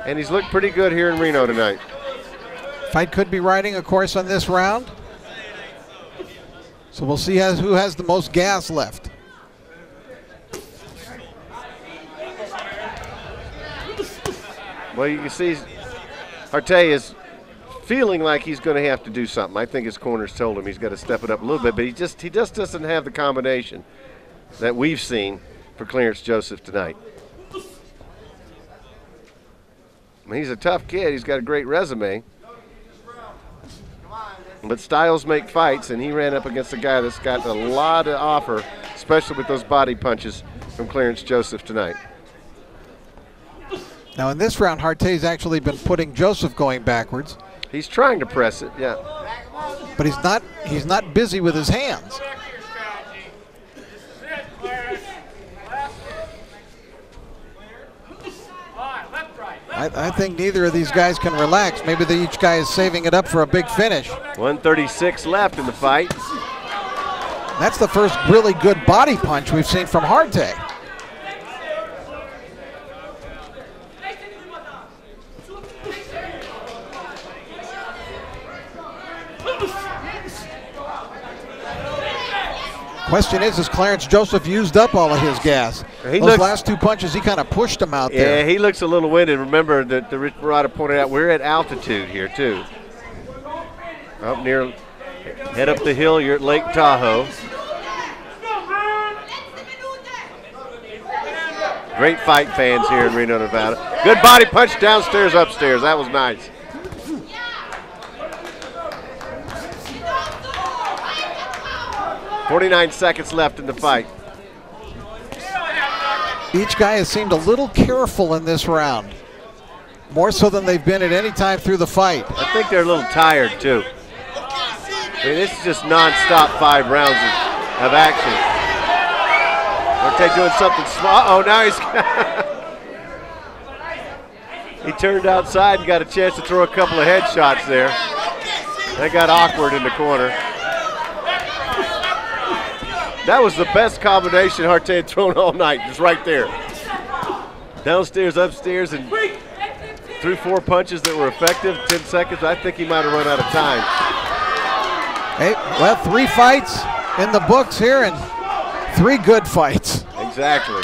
and he's looked pretty good here in Reno tonight. Fight could be riding a course on this round, so we'll see who has the most gas left. Well, you can see Hartel is feeling like he's going to have to do something. I think his corners told him he's got to step it up a little bit, but he just doesn't have the combination that we've seen for Clarence Joseph tonight. I mean, he's a tough kid. He's got a great resume. But styles make fights, and he ran up against a guy that's got a lot to offer, especially with those body punches from Clarence Joseph tonight. Now in this round, Hartel's actually been putting Joseph going backwards. He's trying to press it, yeah. But he's not busy with his hands. I think neither of these guys can relax. Maybe each guy is saving it up for a big finish. 1:36 left in the fight. That's the first really good body punch we've seen from Hartel. Question is Clarence Joseph used up all of his gas? Those last 2 punches, he kind of pushed him out there. Yeah, he looks a little winded. Remember that the Rich Barada pointed out we're at altitude here too. Up near, head up the hill, you're at Lake Tahoe. Great fight fans here in Reno, Nevada. Good body punch downstairs, upstairs. That was nice. .49 seconds left in the fight. Each guy has seemed a little careful in this round, more so than they've been at any time through the fight. I think they're a little tired too. I mean, this is just non-stop 5 rounds of action. Hartel doing something small. Oh, now he's he turned outside and got a chance to throw a couple of headshots there. That got awkward in the corner. That was the best combination Hartel had thrown all night, just right there. Downstairs, upstairs, and threw 4 punches that were effective. 10 seconds, I think he might have run out of time. Hey, well, 3 fights in the books here and 3 good fights. Exactly.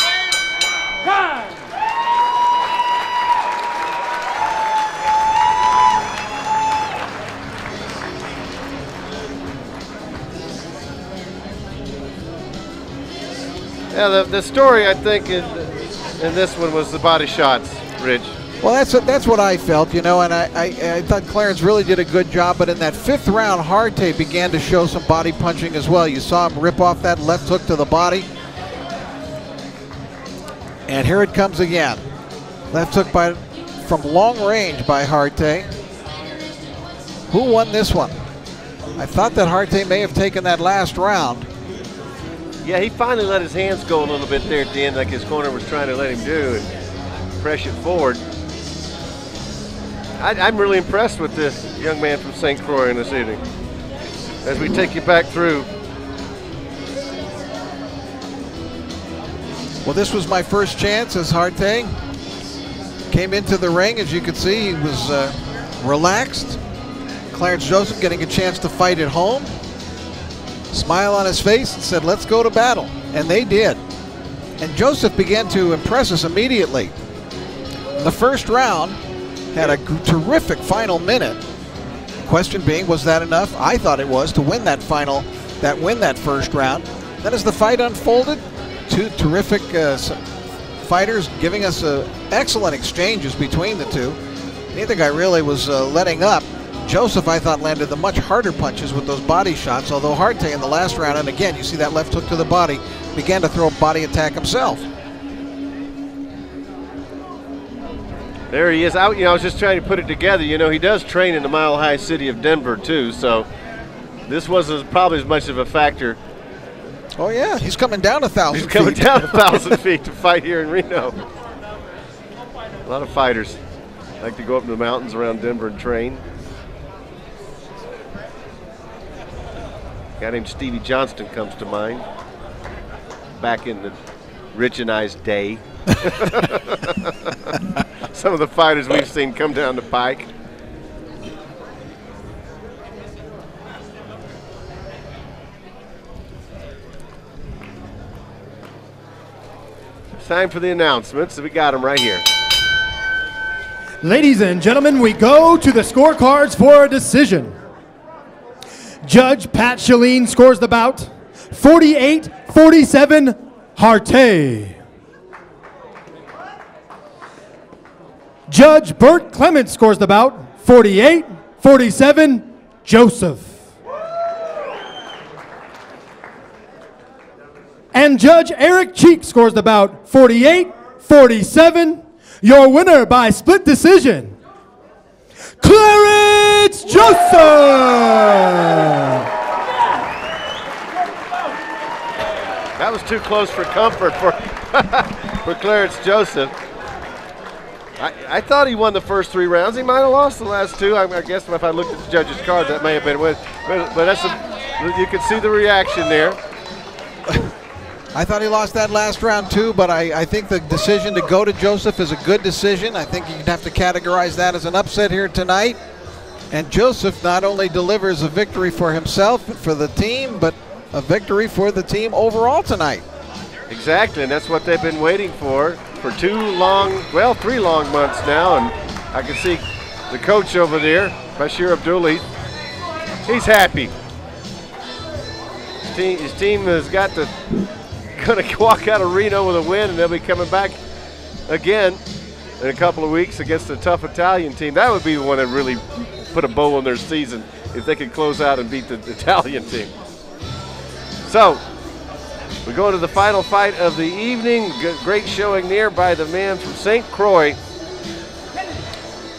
Yeah, the story, I think, in this one was the body shots, Rich. Well, that's what I felt, you know, and I thought Clarence really did a good job, but in that 5th round, Hartel began to show some body punching as well. You saw him rip off that left hook to the body. And here it comes again. Left hook from long range by Hartel. Who won this one? I thought that Hartel may have taken that last round. Yeah, he finally let his hands go a little bit there at the end, like his corner was trying to let him do, and press it forward. I'm really impressed with this young man from St. Croix in this evening. As we take you back through. Well, this was my first chance as Hartel came into the ring. As you can see, he was relaxed. Clarence Joseph getting a chance to fight at home. Smile on his face and said, let's go to battle. And they did. And Joseph began to impress us immediately. The first round had a terrific final minute. Question being, was that enough? I thought it was to win that first round. Then as the fight unfolded, two terrific fighters giving us excellent exchanges between the two. Neither guy really was letting up. Joseph, I thought, landed the much harder punches with those body shots, although Hartel in the last round, and again, you see that left hook to the body, began to throw a body attack himself. There he is out. I was just trying to put it together. He does train in the mile-high city of Denver, too, so this wasn't probably as much of a factor. Oh, yeah, he's coming down 1,000 feet. He's coming down 1,000 feet to fight here in Reno. A lot of fighters like to go up to the mountains around Denver and train. A guy named Stevie Johnston comes to mind, back in the Rich and I's day. Some of the fighters we've seen come down to Pike. It's time for the announcements. We got them right here. Ladies and gentlemen, we go to the scorecards for a decision. Judge Pat Shaleen scores the bout 48-47 Hartel. Judge Bert Clements scores the bout 48-47 Joseph. And Judge Eric Cheek scores the bout 48-47. Your winner by split decision, Clarence Joseph. That was too close for comfort for, for Clarence Joseph. I thought he won the first 3 rounds. He might have lost the last 2. I guess if I looked at the judges' cards, that may have been win. But that's you can see the reaction there. I thought he lost that last round too, but I think the decision to go to Joseph is a good decision. I think you'd have to categorize that as an upset here tonight. And Joseph not only delivers a victory for himself, for the team, but a victory for the team overall tonight. Exactly, and that's what they've been waiting for 3 long months now. And I can see the coach over there, Bashir Abdullah, he's happy. His team has got to going to walk out of Reno with a win, and they'll be coming back again in a couple of weeks against a tough Italian team. That would be the one that really put a bow on their season if they could close out and beat the Italian team. So we go to the final fight of the evening. Great showing there by the man from St. Croix,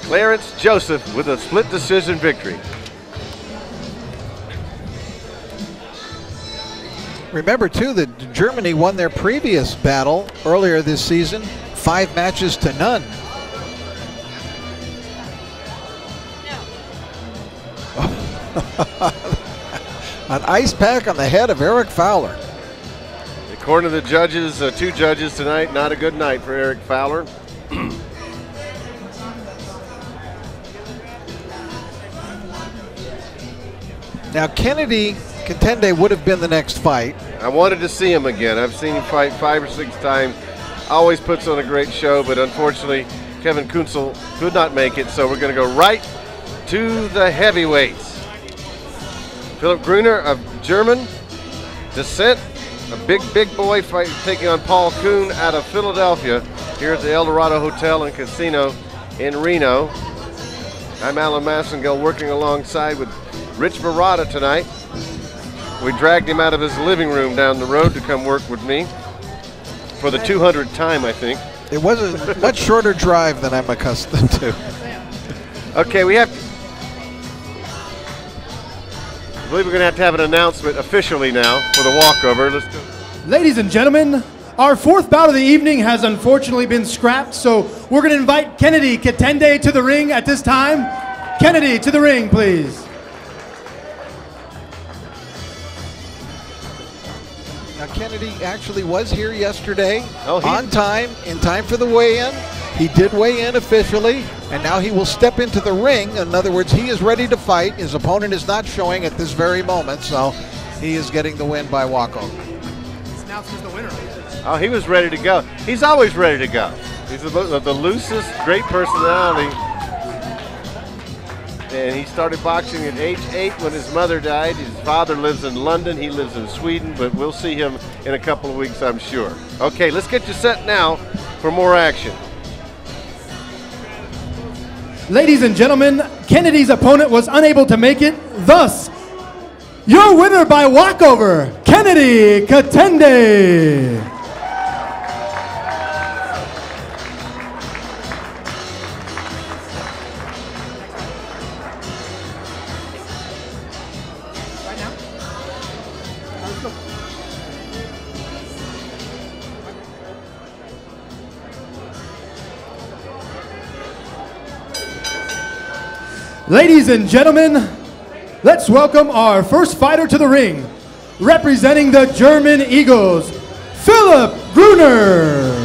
Clarence Joseph, with a split decision victory. Remember, too, that Germany won their previous battle earlier this season, 5 matches to none. An ice pack on the head of Eric Fowler. According to the judges, 2 judges tonight, not a good night for Eric Fowler. Now, Kennedy Contende would have been the next fight. I wanted to see him again. I've seen him fight 5 or 6 times. Always puts on a great show, but unfortunately, Kevin Kunsel could not make it, so we're going to go right to the heavyweights. Philip Gruner of German descent, a big boy fight, taking on Paul Coon out of Philadelphia here at the El Dorado Hotel and Casino in Reno. I'm Alan Massengale, working alongside with Rich Murata tonight. We dragged him out of his living room down the road to come work with me. for the 200th time, I think. It was a much shorter drive than I'm accustomed to. Okay, we have I believe we're going to have an announcement officially now for the walkover. Let's go. Ladies and gentlemen, our fourth bout of the evening has unfortunately been scrapped, so we're going to invite Kennedy Katende to the ring at this time. Kennedy, to the ring, please. Now, Kennedy actually was here yesterday Oh, on time, in time for the weigh-in. He did weigh in officially, and now he will step into the ring. In other words, he is ready to fight. His opponent is not showing at this very moment, so he is getting the win by walkover. Announced who's the winner. Oh, he was ready to go. He's always ready to go. He's the loosest, great personality. And he started boxing at age 8 when his mother died. His father lives in London. He lives in Sweden, but we'll see him in a couple of weeks, I'm sure. Okay, let's get you set now for more action. Ladies and gentlemen, Kennedy's opponent was unable to make it. Thus, your winner by walkover, Kennedy Katende. Ladies and gentlemen, let's welcome our first fighter to the ring, representing the German Eagles, Philip Gruner.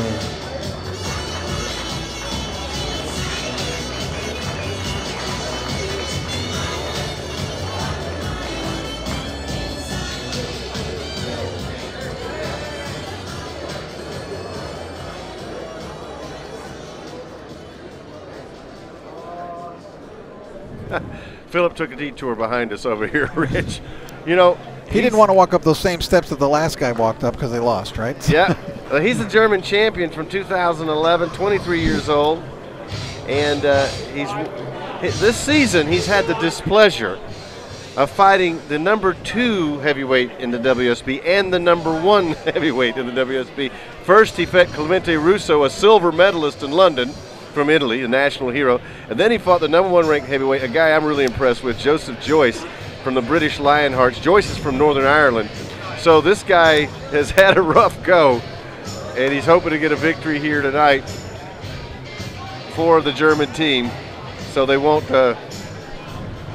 Philip took a detour behind us over here, Rich. You know, he didn't want to walk up those same steps that the last guy walked up because they lost, right? Yeah. He's a German champion from 2011, 23 years old. And this season he's had the displeasure of fighting the number 2 heavyweight in the WSB and the number 1 heavyweight in the WSB. First he fought Clemente Russo, a silver medalist in London, from Italy, a national hero, and then he fought the number 1 ranked heavyweight, a guy I'm really impressed with, Joseph Joyce from the British Lionhearts. Joyce is from Northern Ireland, so this guy has had a rough go, and he's hoping to get a victory here tonight for the German team, so they won't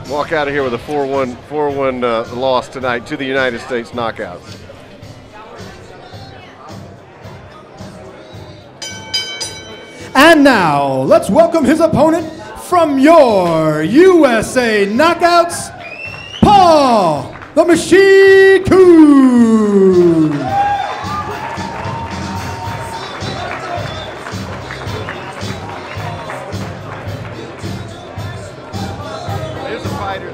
walk out of here with a 4-1 loss tonight to the United States knockouts. And now, let's welcome his opponent from your USA Knockouts, Paul the Machine Coon. Here's a fighter.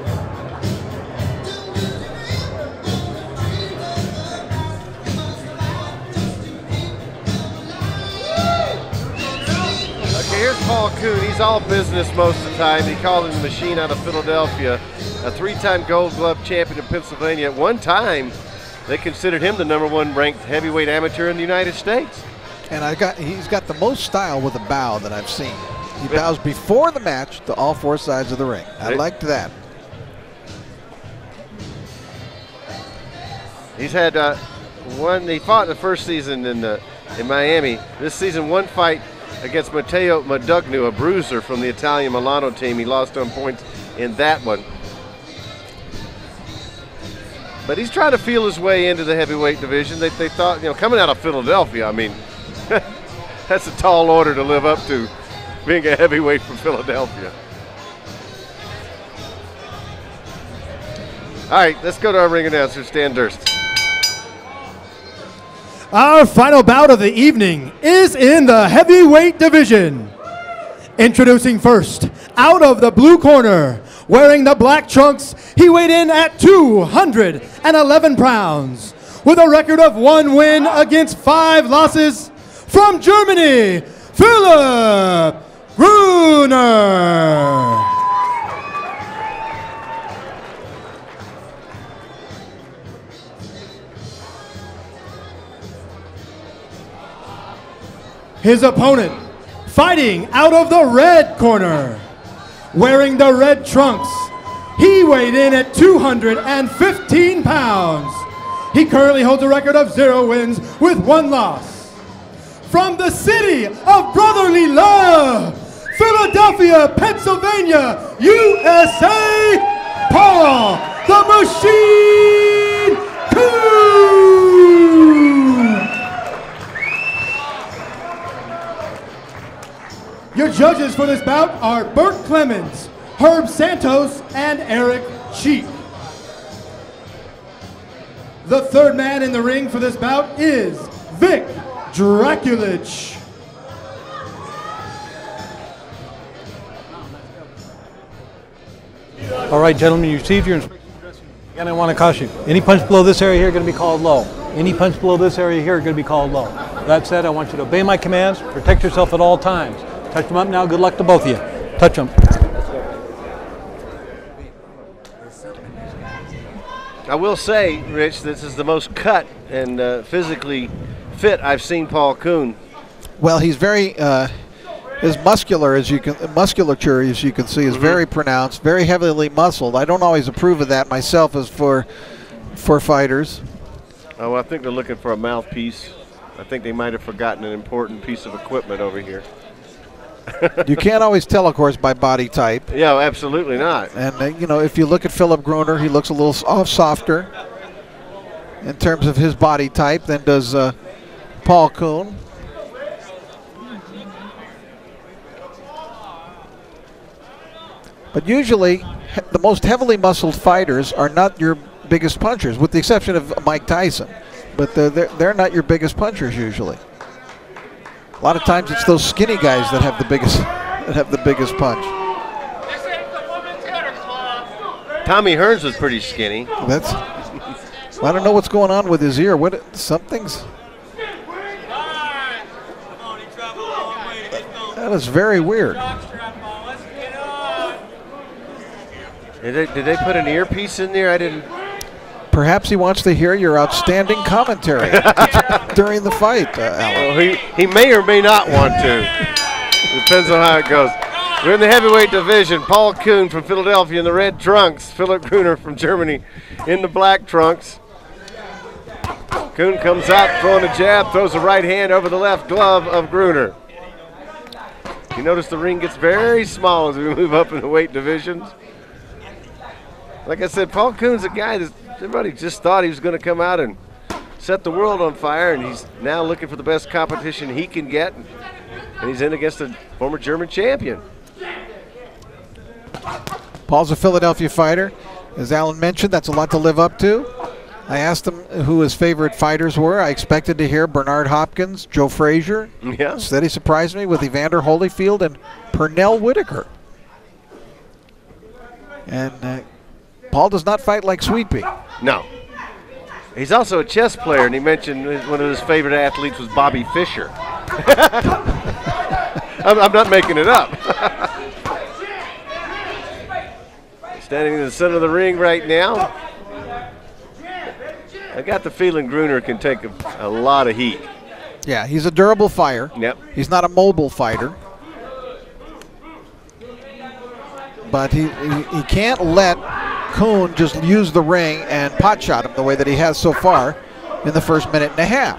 Here's Paul Coon. He's all business most of the time. He called him the Machine out of Philadelphia, a 3-time Gold Glove champion in Pennsylvania. At one time, they considered him the number 1 ranked heavyweight amateur in the United States. And he's got the most style with a bow that I've seen. He bows before the match to all 4 sides of the ring. I liked that. He's had he fought in the first season in Miami. This season, 1 fight against Matteo Modugno, a bruiser from the Italian Milano team. He lost on points in that one. But he's trying to feel his way into the heavyweight division. They thought, coming out of Philadelphia, I mean, that's a tall order to live up to, being a heavyweight from Philadelphia. All right, let's go to our ring announcer, Stan Durst. Our final bout of the evening is in the heavyweight division. Introducing first, out of the blue corner, wearing the black trunks, he weighed in at 211 pounds. With a record of 1 win against 5 losses, from Germany, Philip Gruner. His opponent, fighting out of the red corner, wearing the red trunks, he weighed in at 215 pounds. He currently holds a record of 0 wins with 1 loss. From the city of brotherly love, Philadelphia, Pennsylvania, USA, Paul the Machine Coon! Your judges for this bout are Bert Clemens, Herb Santos, and Eric Cheek. The third man in the ring for this bout is Vic Draculich. All right, gentlemen, you received your instructions. Again, I want to caution you. Any punch below this area here going to be called low. Any punch below this area here going to be called low. That said, I want you to obey my commands, protect yourself at all times. Touch them up now. Good luck to both of you. Touch them. I will say, Rich, this is the most cut and physically fit I've seen Paul Coon. Well, he's very his musculature, as you can see, is very pronounced, very heavily muscled. I don't always approve of that myself as for fighters. Oh, I think they're looking for a mouthpiece. I think they might have forgotten an important piece of equipment over here. You can't always tell, of course, by body type. Yeah, absolutely not. And, you know, if you look at Philip Gruner, he looks a little softer in terms of his body type than does Paul Coon. But usually, the most heavily muscled fighters are not your biggest punchers, with the exception of Mike Tyson. But they're not your biggest punchers usually. A lot of times it's those skinny guys that have the biggest punch. Tommy Hearns was pretty skinny. That's I don't know what's going on with his ear. Something's that is very weird. Did they put an earpiece in there? I didn't. Perhaps he wants to hear your outstanding commentary during the fight, Alan. Well, he may or may not want to. Depends on how it goes. We're in the heavyweight division. Paul Coon from Philadelphia in the red trunks. Philip Gruner from Germany in the black trunks. Coon comes out throwing a jab, throws a right hand over the left glove of Gruner. You notice the ring gets very small as we move up in the weight divisions. Like I said, Paul Coon's a guy that everybody just thought he was going to come out and set the world on fire, and he's now looking for the best competition he can get, and he's in against a former German champion. Paul's a Philadelphia fighter. As Alan mentioned, that's a lot to live up to. I asked him who his favorite fighters were. I expected to hear Bernard Hopkins, Joe Frazier. Yeah. Instead, he surprised me with Evander Holyfield and Pernell Whitaker. And Paul does not fight like Sweet Pea. No. He's also a chess player, and he mentioned one of his favorite athletes was Bobby Fischer. I'm not making it up. Standing in the center of the ring right now. I got the feeling Gruner can take a lot of heat. Yeah, he's a durable fighter. Yep. He's not a mobile fighter. But he can't let Coon just use the ring and pot shot him the way that he has so far in the first minute and a half.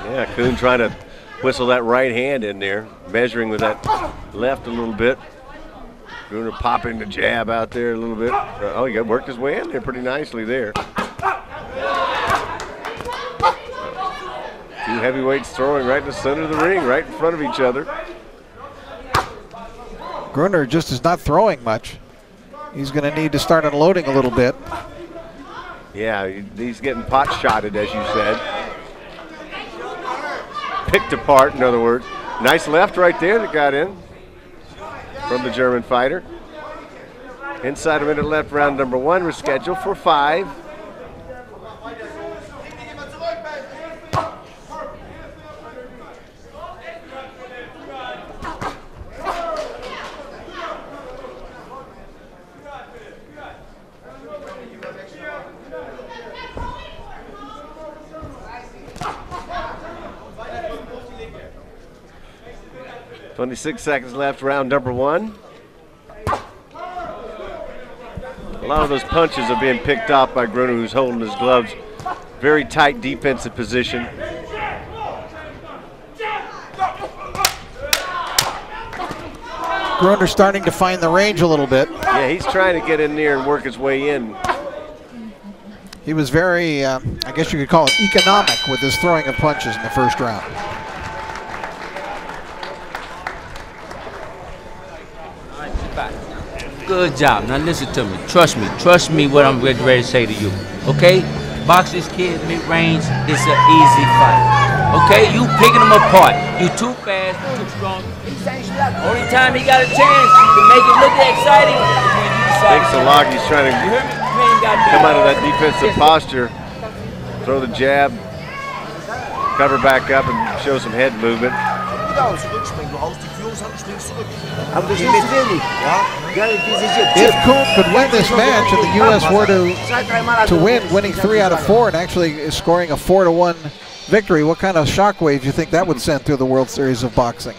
Yeah, Coon trying to whistle that right hand in there, measuring with that left a little bit. Gruner popping the jab out there a little bit. Oh, he worked his way in there pretty nicely there. Two heavyweights throwing right in the center of the ring, right in front of each other. Gruner just is not throwing much. He's going to need to start unloading a little bit. Yeah, he's getting pot shotted, as you said. Picked apart, in other words. Nice left right there that got in from the German fighter. Inside a minute left, round number 1. We're scheduled for 5. 26 seconds left, round number 1. A lot of those punches are being picked off by Gruner, who's holding his gloves. Very tight defensive position. Gruner starting to find the range a little bit. Yeah, he's trying to get in there and work his way in. He was very, I guess you could call it economic with his throwing of punches in the first round. Good job. Now listen to me. Trust me. Trust me what I'm ready to say to you. Okay? Box this kid mid-range. It's an easy fight. Okay? You picking him apart. You too fast, too strong. Only time he got a chance to make it look exciting is when you decide. Viacheslav, he's trying to come out of that defensive posture, throw the jab, cover back up, and show some head movement. If Coon could win this match and the U.S. were to win, winning 3 out of 4 and actually scoring a 4-1 victory, what kind of shockwave do you think that would send through the World Series of Boxing?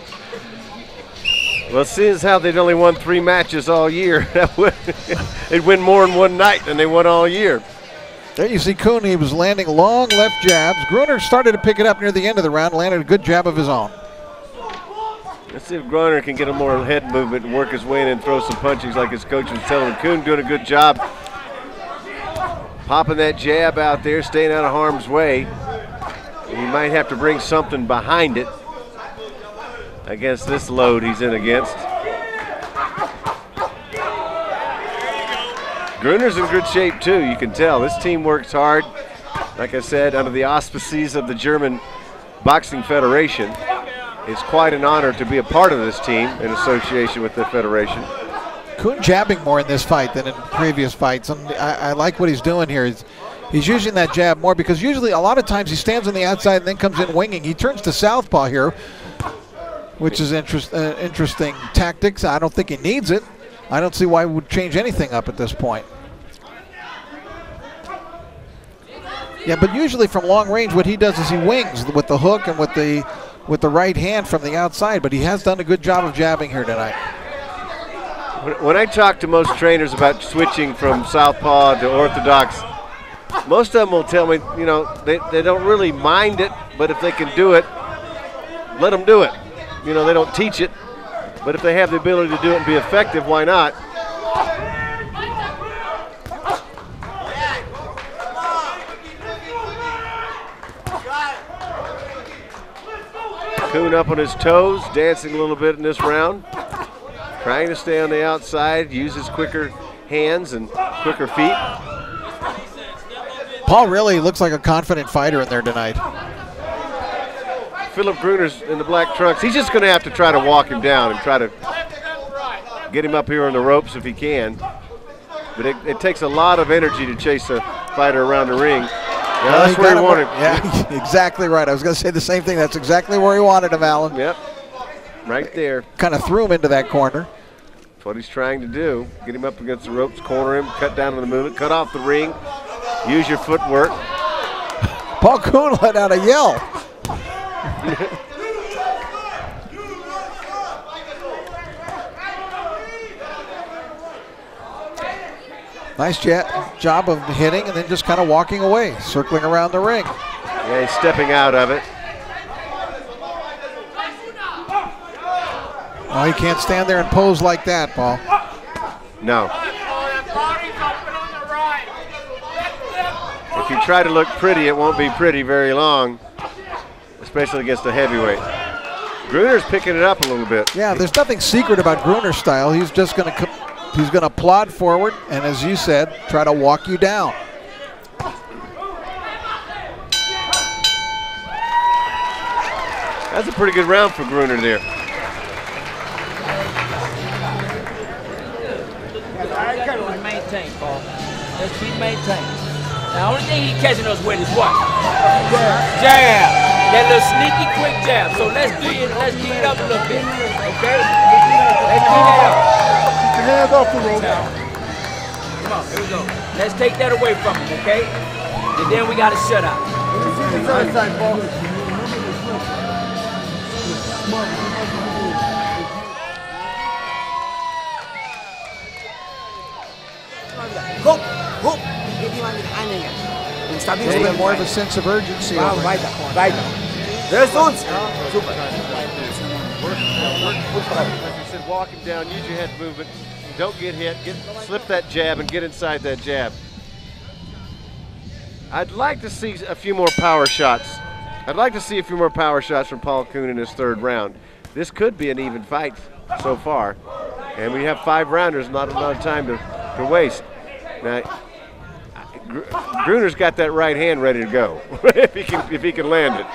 Well, seeing as how they'd only won 3 matches all year, they'd win more in one night than they won all year. There you see Coon, he was landing long left jabs. Gruner started to pick it up near the end of the round, landed a good jab of his own. Let's see if Gruner can get a more head movement and work his way in and throw some punches like his coach was telling him. Coon doing a good job popping that jab out there, staying out of harm's way. He might have to bring something behind it against this load he's in against. Gruner's in good shape too, you can tell. This team works hard, like I said, under the auspices of the German Boxing Federation. It's quite an honor to be a part of this team in association with the federation. Coon jabbing more in this fight than in previous fights, and I like what he's doing here. He's using that jab more because usually a lot of times he stands on the outside and then comes in winging. He turns to southpaw here, which is interesting tactics. I don't think he needs it. I don't see why he would change anything up at this point. Yeah, but usually from long range what he does is he wings with the hook and with the right hand from the outside, but he has done a good job of jabbing here tonight. When I talk to most trainers about switching from southpaw to orthodox, most of them will tell me, you know, they don't really mind it, but if they can do it, let them do it. You know, they don't teach it, but if they have the ability to do it and be effective, why not? Coon up on his toes, dancing a little bit in this round. Trying to stay on the outside, uses quicker hands and quicker feet. Paul really looks like a confident fighter in there tonight. Philip Gruner's in the black trunks. He's just going to have to try to walk him down and try to get him up here on the ropes if he can. But it takes a lot of energy to chase a fighter around the ring. Yeah, that's where he wanted. Yeah, exactly right. I was going to say the same thing. That's exactly where he wanted him, Alan. Yep, right there. Kind of threw him into that corner. That's what he's trying to do. Get him up against the ropes, corner him, cut down on the movement, cut off the ring, use your footwork. Paul Coon let out a yell. Nice job of hitting and then just kind of walking away, circling around the ring. Yeah, he's stepping out of it. Oh, he can't stand there and pose like that, Paul. No. If you try to look pretty, it won't be pretty very long, especially against a heavyweight. Gruner's picking it up a little bit. Yeah, there's nothing secret about Gruner's style. He's just going to plod forward and, as you said, try to walk you down. That's a pretty good round for Gruner there. Maintain, Paul. Let's keep maintaining. Now, the only thing he's catching us with is what? Jab. That little sneaky, quick jab. So let's do it. Let's keep it up a little bit. Okay? Let's keep it up. Keep your hands off the rope. Come on, here we go. Let's take that away from him, okay? And then we got a shutout. little bit more of a sense of urgency. Vamos, weiter. There's uns. Super. Like I said, walk him down, use your head movement. Don't get hit. Slip that jab and get inside that jab. I'd like to see a few more power shots. I'd like to see a few more power shots from Paul Coon in his third round. This could be an even fight so far. And we have 5 rounders, not enough time to waste. Now, Gruner's got that right hand ready to go if he can land it.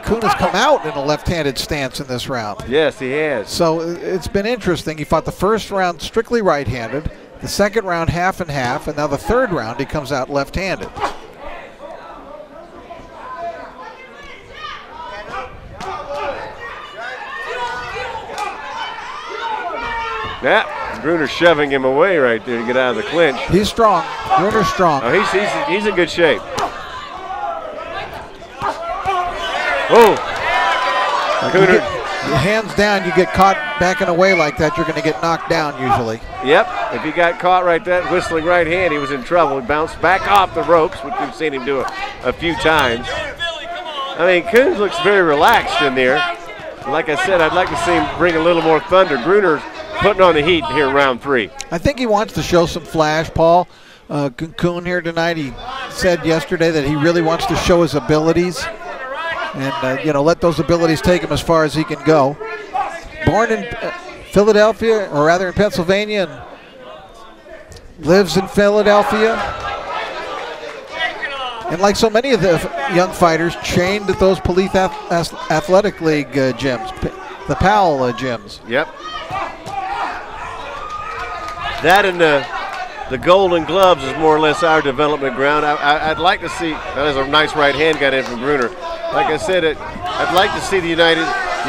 Coon has come out in a left-handed stance in this round. Yes, he has. So it's been interesting. He fought the first round strictly right-handed, the second round half and half, and now the third round he comes out left-handed. Yeah, Gruner's shoving him away right there to get out of the clinch. He's strong. Gruner's strong. Oh, he's in good shape. Oh, Gruner. Hands down, you get caught backing away like that, you're going to get knocked down usually. Yep, if he got caught right that whistling right hand, he was in trouble. He bounced back off the ropes, which we've seen him do a few times. I mean, Coon looks very relaxed in there. Like I said, I'd like to see him bring a little more thunder. Gruner's putting on the heat here in round 3. I think he wants to show some flash, Paul. Coon here tonight, he said yesterday that he really wants to show his abilities and let those abilities take him as far as he can go. Born in Philadelphia, or rather in Pennsylvania, and lives in Philadelphia. And like so many of the young fighters, trained at those Police Athletic League gyms, the Powell gyms. Yep. That and the Golden Gloves is more or less our development ground. I'd like to see, that is a nice right hand got in from Gruner. Like I said, I'd like to see the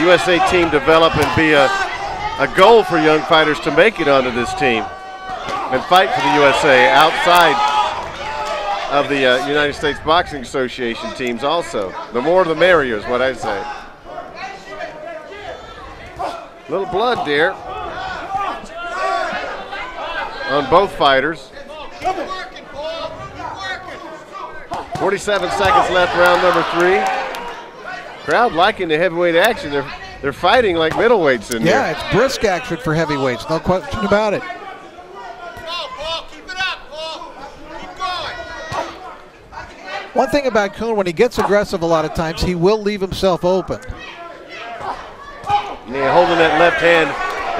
USA team develop and be a goal for young fighters to make it onto this team and fight for the USA outside of the United States Boxing Association teams also. The more the merrier is what I'd say. Little blood there on both fighters. 47 seconds left, round number 3. Crowd liking the heavyweight action. They're fighting like middleweights in there. Yeah, it's brisk action for heavyweights, no question about it. One thing about Coon, when he gets aggressive a lot of times, he will leave himself open. Yeah, holding that left hand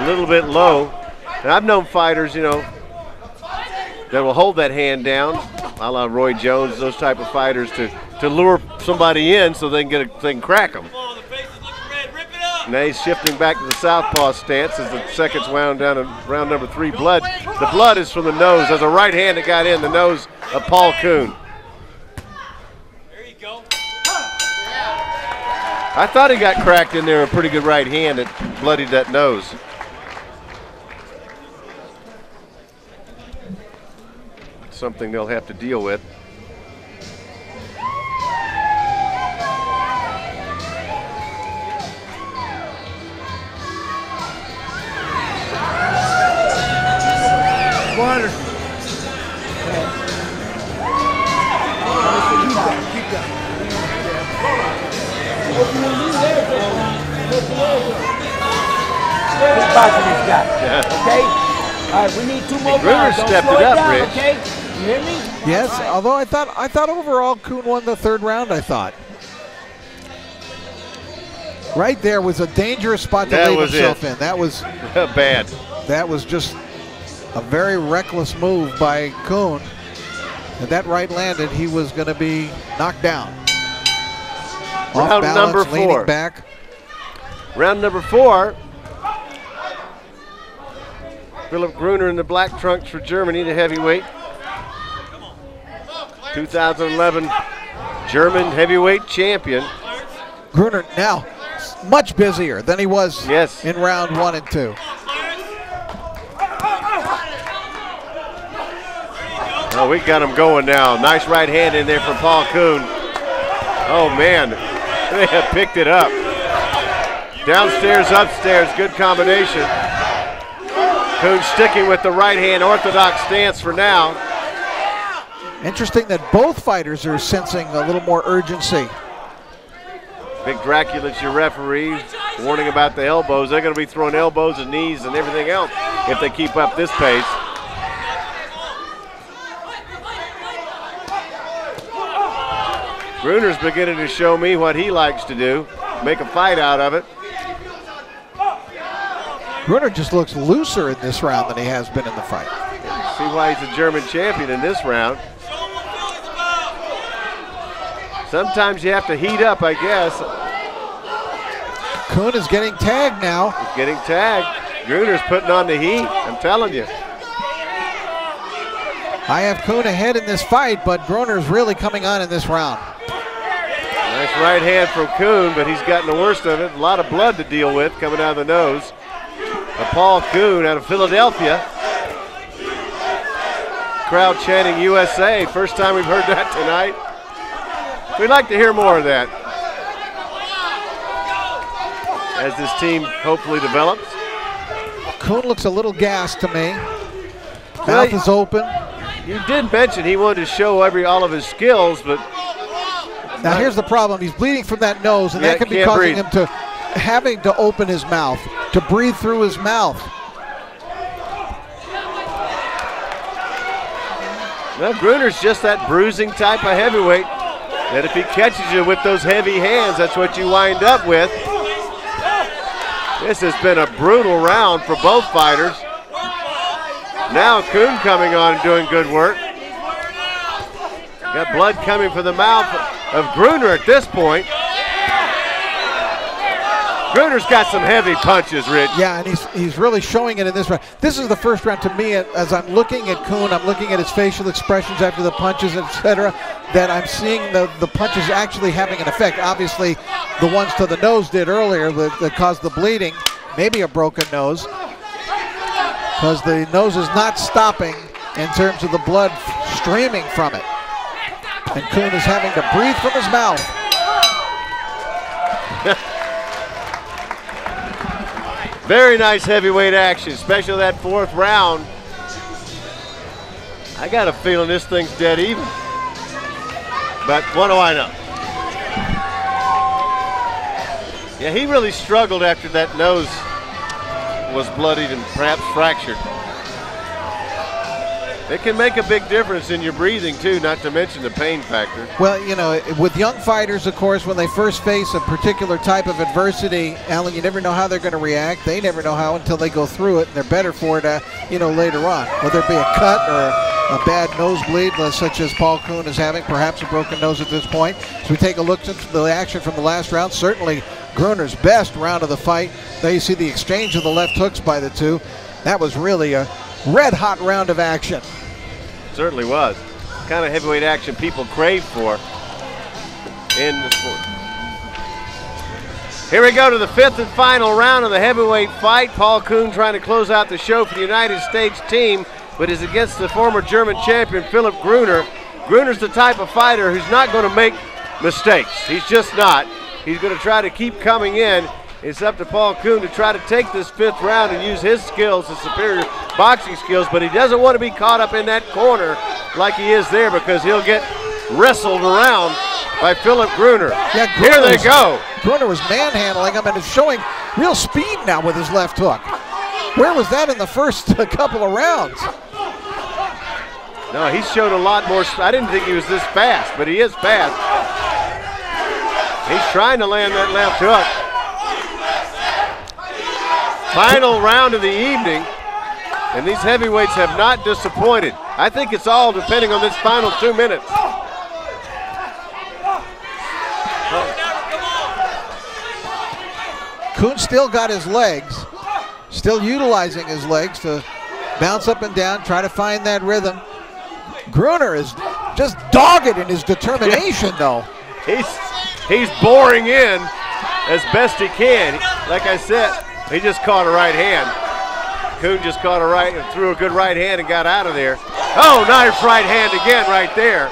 a little bit low. And I've known fighters, that will hold that hand down, a la Roy Jones, those type of fighters, to lure somebody in so they can crack them. Now he's shifting back to the southpaw stance as the seconds wound down in round number 3. Blood. The blood is from the nose. There's a right hand that got in the nose of Paul Coon. There you go. I thought he got cracked in there, a pretty good right hand that bloodied that nose. Something they'll have to deal with. Water. Yeah. Okay? All right, we need 2 more Gruner rounds. Don't stepped slow it up, down, Rich. okay? You hear me? Yes, although I thought overall Coon won the 3rd round, I thought. Right there was a dangerous spot to leave himself in. That was bad. That was just a very reckless move by Coon. If that right landed, he was going to be knocked down. Off Round balance, number 4. leaning back. Round number 4. Philip Gruner in the black trunks for Germany, the heavyweight. 2011 German heavyweight champion. Gruner now much busier than he was in round 1 and 2. Oh, we got him going now. Nice right hand in there from Paul Coon. Oh, man. They have picked it up. Downstairs, upstairs. Good combination. Coon sticking with the right hand orthodox stance for now. Interesting that both fighters are sensing a little more urgency. Big Dracula's your referee, warning about the elbows. They're going to be throwing elbows and knees and everything else if they keep up this pace. Gruner's beginning to show me what he likes to do, make a fight out of it. Gruner just looks looser in this round than he has been in the fight. See why he's a German champion in this round. Sometimes you have to heat up, I guess. Coon is getting tagged now. He's getting tagged. Gruner's putting on the heat, I'm telling you. I have Coon ahead in this fight, but Gruner's really coming on in this round. Nice right hand from Coon, but he's gotten the worst of it. A lot of blood to deal with coming out of the nose. Paul Coon out of Philadelphia. Crowd chanting USA. First time we've heard that tonight. We'd like to hear more of that as this team hopefully develops. Coon looks a little gassed to me. Mouth is open. You did mention he wanted to show all of his skills, but now here's the problem. He's bleeding from that nose, and that can be causing him to having to open his mouth, to breathe through his mouth. Well, Gruner's just that bruising type of heavyweight that if he catches you with those heavy hands, that's what you wind up with. This has been a brutal round for both fighters. Now Coon coming on and doing good work. Got blood coming from the mouth of Gruner at this point. Gruner's got some heavy punches, Rich. Yeah, and he's really showing it in this round. This is the first round to me, as I'm looking at Coon, I'm looking at his facial expressions after the punches, etc., that I'm seeing the punches actually having an effect. Obviously, the ones to the nose did earlier that caused the bleeding, maybe a broken nose, because the nose is not stopping in terms of the blood streaming from it. And Coon is having to breathe from his mouth. Very nice heavyweight action, especially that fourth round. I got a feeling this thing's dead even. But what do I know? Yeah, he really struggled after that nose was bloodied and perhaps fractured. It can make a big difference in your breathing too, not to mention the pain factor. Well, you know, with young fighters, of course, when they first face a particular type of adversity, Alan, you never know how they're going to react. They never know how until they go through it, and they're better for it, later on. Whether it be a cut or a bad nosebleed, such as Paul Coon is having, perhaps a broken nose at this point. As we take a look at the action from the last round, certainly Gruner's best round of the fight. There you see the exchange of the left hooks by the two. That was really a red-hot round of action. Certainly was. Kind of heavyweight action people crave for in the sport. Here we go to the fifth and final round of the heavyweight fight. Paul Coon trying to close out the show for the United States team, but is against the former German champion, Philip Gruner. Gruner's the type of fighter who's not going to make mistakes. He's just not. He's going to try to keep coming in. It's up to Paul Coon to try to take this fifth round and use his skills, his superior boxing skills, but he doesn't want to be caught up in that corner like he is there, because he'll get wrestled around by Philip Gruner. Yeah, here they go. Gruner was manhandling him and is showing real speed now with his left hook. Where was that in the first couple of rounds? No, he's showed a lot more. I didn't think he was this fast, but he is fast. He's trying to land that left hook. Final round of the evening, and these heavyweights have not disappointed. I think it's all depending on this final 2 minutes. Coon still got his legs, still utilizing his legs to bounce up and down, try to find that rhythm. Gruner is just dogged in his determination, though. He's boring in as best he can. Like I said, he just caught a right hand. Coon just caught a right and threw a good right hand and got out of there. Oh, nice right hand again right there.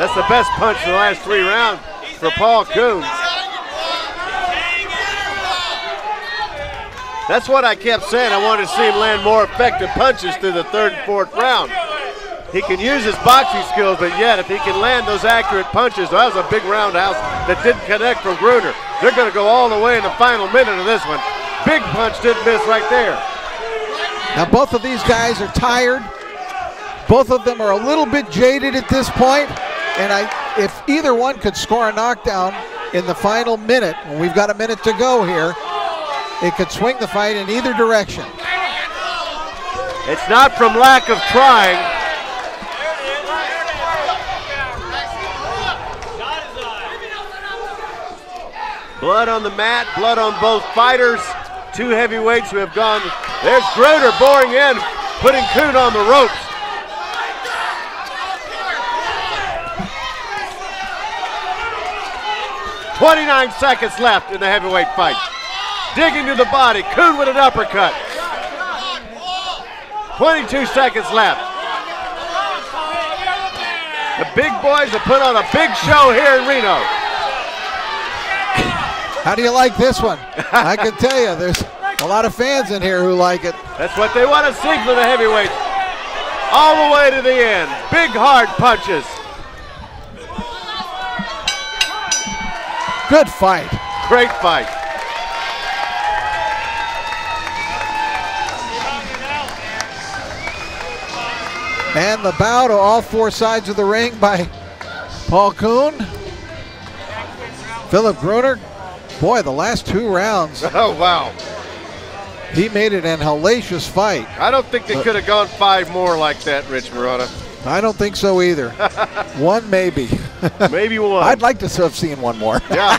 That's the best punch in the last 3 rounds for Paul Coon. That's what I kept saying. I wanted to see him land more effective punches through the 3rd and 4th round. He can use his boxing skills, but yet if he can land those accurate punches, that was a big roundhouse that didn't connect from Gruner. They're going to go all the way in the final minute of this one. Big punch didn't miss right there. Now both of these guys are tired. Both of them are a little bit jaded at this point, and if either one could score a knockdown in the final minute, when we've got a minute to go here, it could swing the fight in either direction. It's not from lack of trying. Blood on the mat, blood on both fighters. Two heavyweights who have gone. There's Gruner boring in, putting Coon on the ropes. "29 seconds left in the heavyweight fight. Digging to the body, Coon with an uppercut. 22 seconds left. The big boys have put on a big show here in Reno. How do you like this one? I can tell you, there's a lot of fans in here who like it. That's what they want to see for the heavyweights. All the way to the end. Big hard punches. Good fight. Great fight. And the bow to all four sides of the ring by Paul Coon. Philip Gruner. Boy, the last 2 rounds. Oh, wow. He made it an hellacious fight. I don't think they could have gone 5 more like that, Rich Marotta. I don't think so either. One maybe. Maybe one. I'd like to have seen one more. Yeah.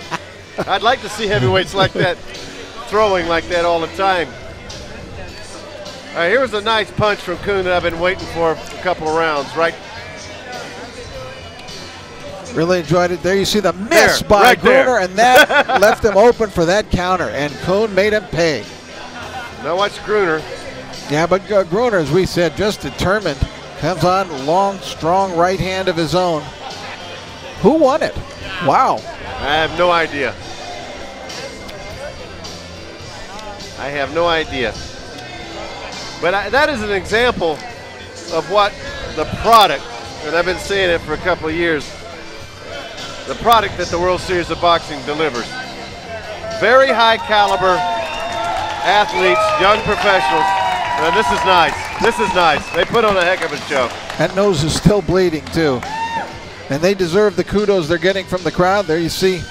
I'd like to see heavyweights like that throwing like that all the time. All right, here was a nice punch from Coon that I've been waiting for a couple of rounds, right? Really enjoyed it. There you see the miss there, by right Gruner, there. and that left him open for that counter, and Coon made him pay. Now watch Gruner. Yeah, but Gruner, as we said, just determined. Comes on, long, strong right hand of his own. Who won it? Wow. I have no idea. I have no idea. But that is an example of what the product, and I've been saying it for a couple of years, the product that the World Series of Boxing delivers. Very high caliber athletes, young professionals. This is nice. This is nice. They put on a heck of a show. That nose is still bleeding too. And they deserve the kudos they're getting from the crowd. There you see,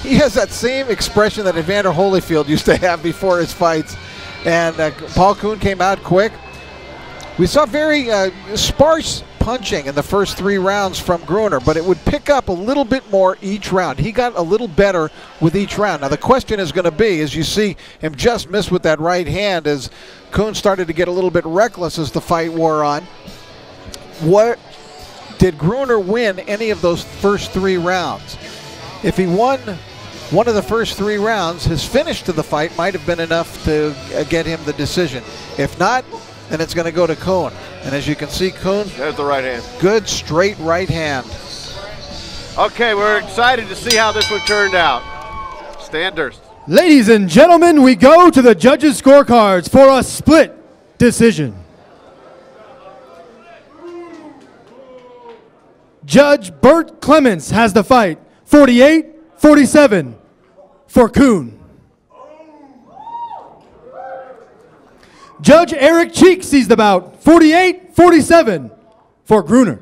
he has that same expression that Evander Holyfield used to have before his fights. And Paul Coon came out quick. We saw very sparse punching in the first 3 rounds from Gruner, but it would pick up a little bit more each round. He got a little better with each round. Now the question is going to be, as you see him just miss with that right hand as Coon started to get a little bit reckless as the fight wore on. What did Gruner win any of those first 3 rounds? If he won one of the first 3 rounds, his finish to the fight might have been enough to get him the decision. If not, then it's going to go to Coon. And as you can see, Coon, there's the right hand. Good straight right hand. Okay, we're excited to see how this one turned out. Standards. Ladies and gentlemen, we go to the judges' scorecards for a split decision. Judge Bert Clements has the fight 48-47 for Coon. Judge Eric Cheek sees the bout 48-47 for Gruner.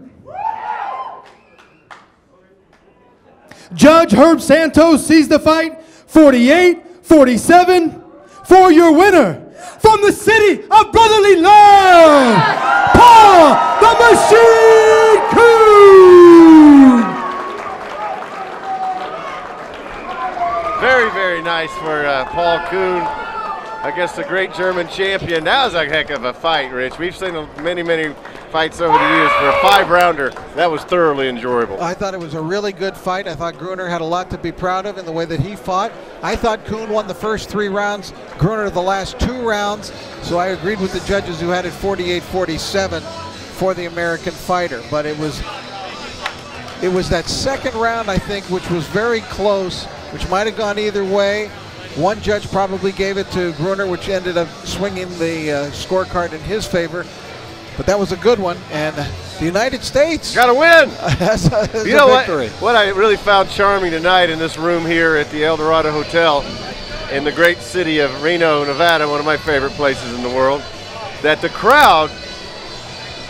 Judge Herb Santos sees the fight 48-47 for your winner from the city of brotherly love, Paul the Machine Coon. Very, very nice for Paul Coon against the great German champion. That was a heck of a fight, Rich. We've seen many, many fights over the years. For a 5-rounder, that was thoroughly enjoyable. I thought it was a really good fight. I thought Gruner had a lot to be proud of in the way that he fought. I thought Coon won the first 3 rounds, Gruner the last 2 rounds, so I agreed with the judges who had it 48-47 for the American fighter. But it was that second round, I think, which was very close, which might have gone either way. One judge probably gave it to Gruner, which ended up swinging the scorecard in his favor. but that was a good one. And the United States got to win. That's a you know victory. What I really found charming tonight in this room here at the El Dorado Hotel in the great city of Reno, Nevada, one of my favorite places in the world, that the crowd,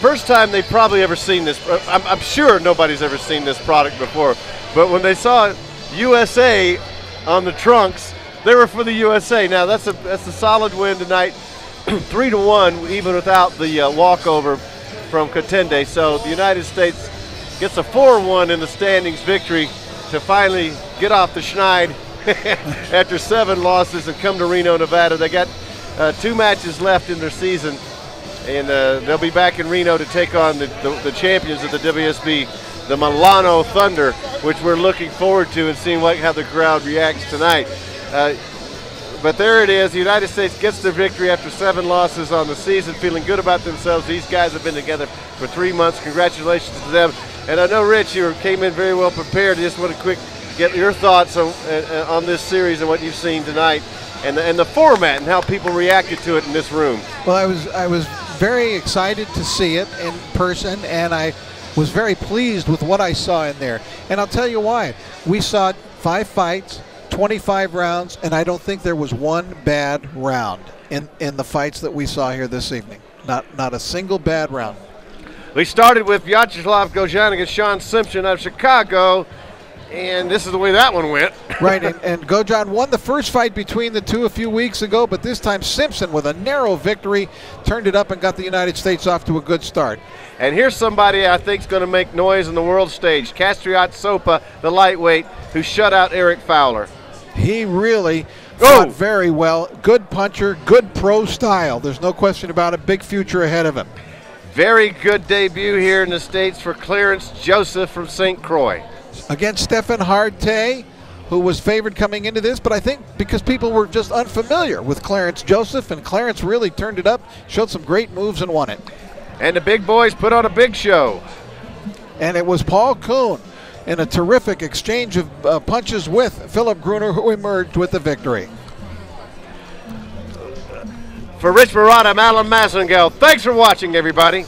first time they've probably ever seen this, I'm sure nobody's ever seen this product before, but when they saw USA on the trunks, they were for the USA. Now that's a solid win tonight, 3-1, even without the walkover from Katende. So the United States gets a 4-1 in the standings victory to finally get off the schneid after 7 losses and come to Reno, Nevada. They got 2 matches left in their season, and they'll be back in Reno to take on the champions of the WSB, the Milano Thunder, which we're looking forward to and seeing how the crowd reacts tonight. But there it is. The United States gets the victory after 7 losses on the season, feeling good about themselves. These guys have been together for 3 months. Congratulations to them. And I know, Rich, you came in very well prepared. I just want to get your thoughts on this series and what you've seen tonight, and the format and how people reacted to it in this room. Well, I was very excited to see it in person, and I was very pleased with what I saw in there. And I'll tell you why. We saw 5 fights, 25 rounds, and I don't think there was one bad round in the fights that we saw here this evening. Not a single bad round. We started with Viacheslav Gojan against Sean Simpson out of Chicago, and this is the way that one went. Right, and Gojan won the first fight between the two a few weeks ago, but this time Simpson, with a narrow victory, turned it up and got the United States off to a good start. And here's somebody I think is going to make noise on the world stage, Kastriot Sopa, the lightweight, who shut out Eric Fowler. He really fought very well. Good puncher, good pro style. There's no question about it. Big future ahead of him. Very good debut here in the States for Clarence Joseph from St. Croix. Against Stefan Hartel, who was favored coming into this, but I think because people were just unfamiliar with Clarence Joseph, and Clarence really turned it up, showed some great moves and won it. And the big boys put on a big show. And it was Paul Coon in a terrific exchange of punches with Philip Gruner, who emerged with the victory. For Rich Marotta, I'm Alan Massengill. Thanks for watching, everybody.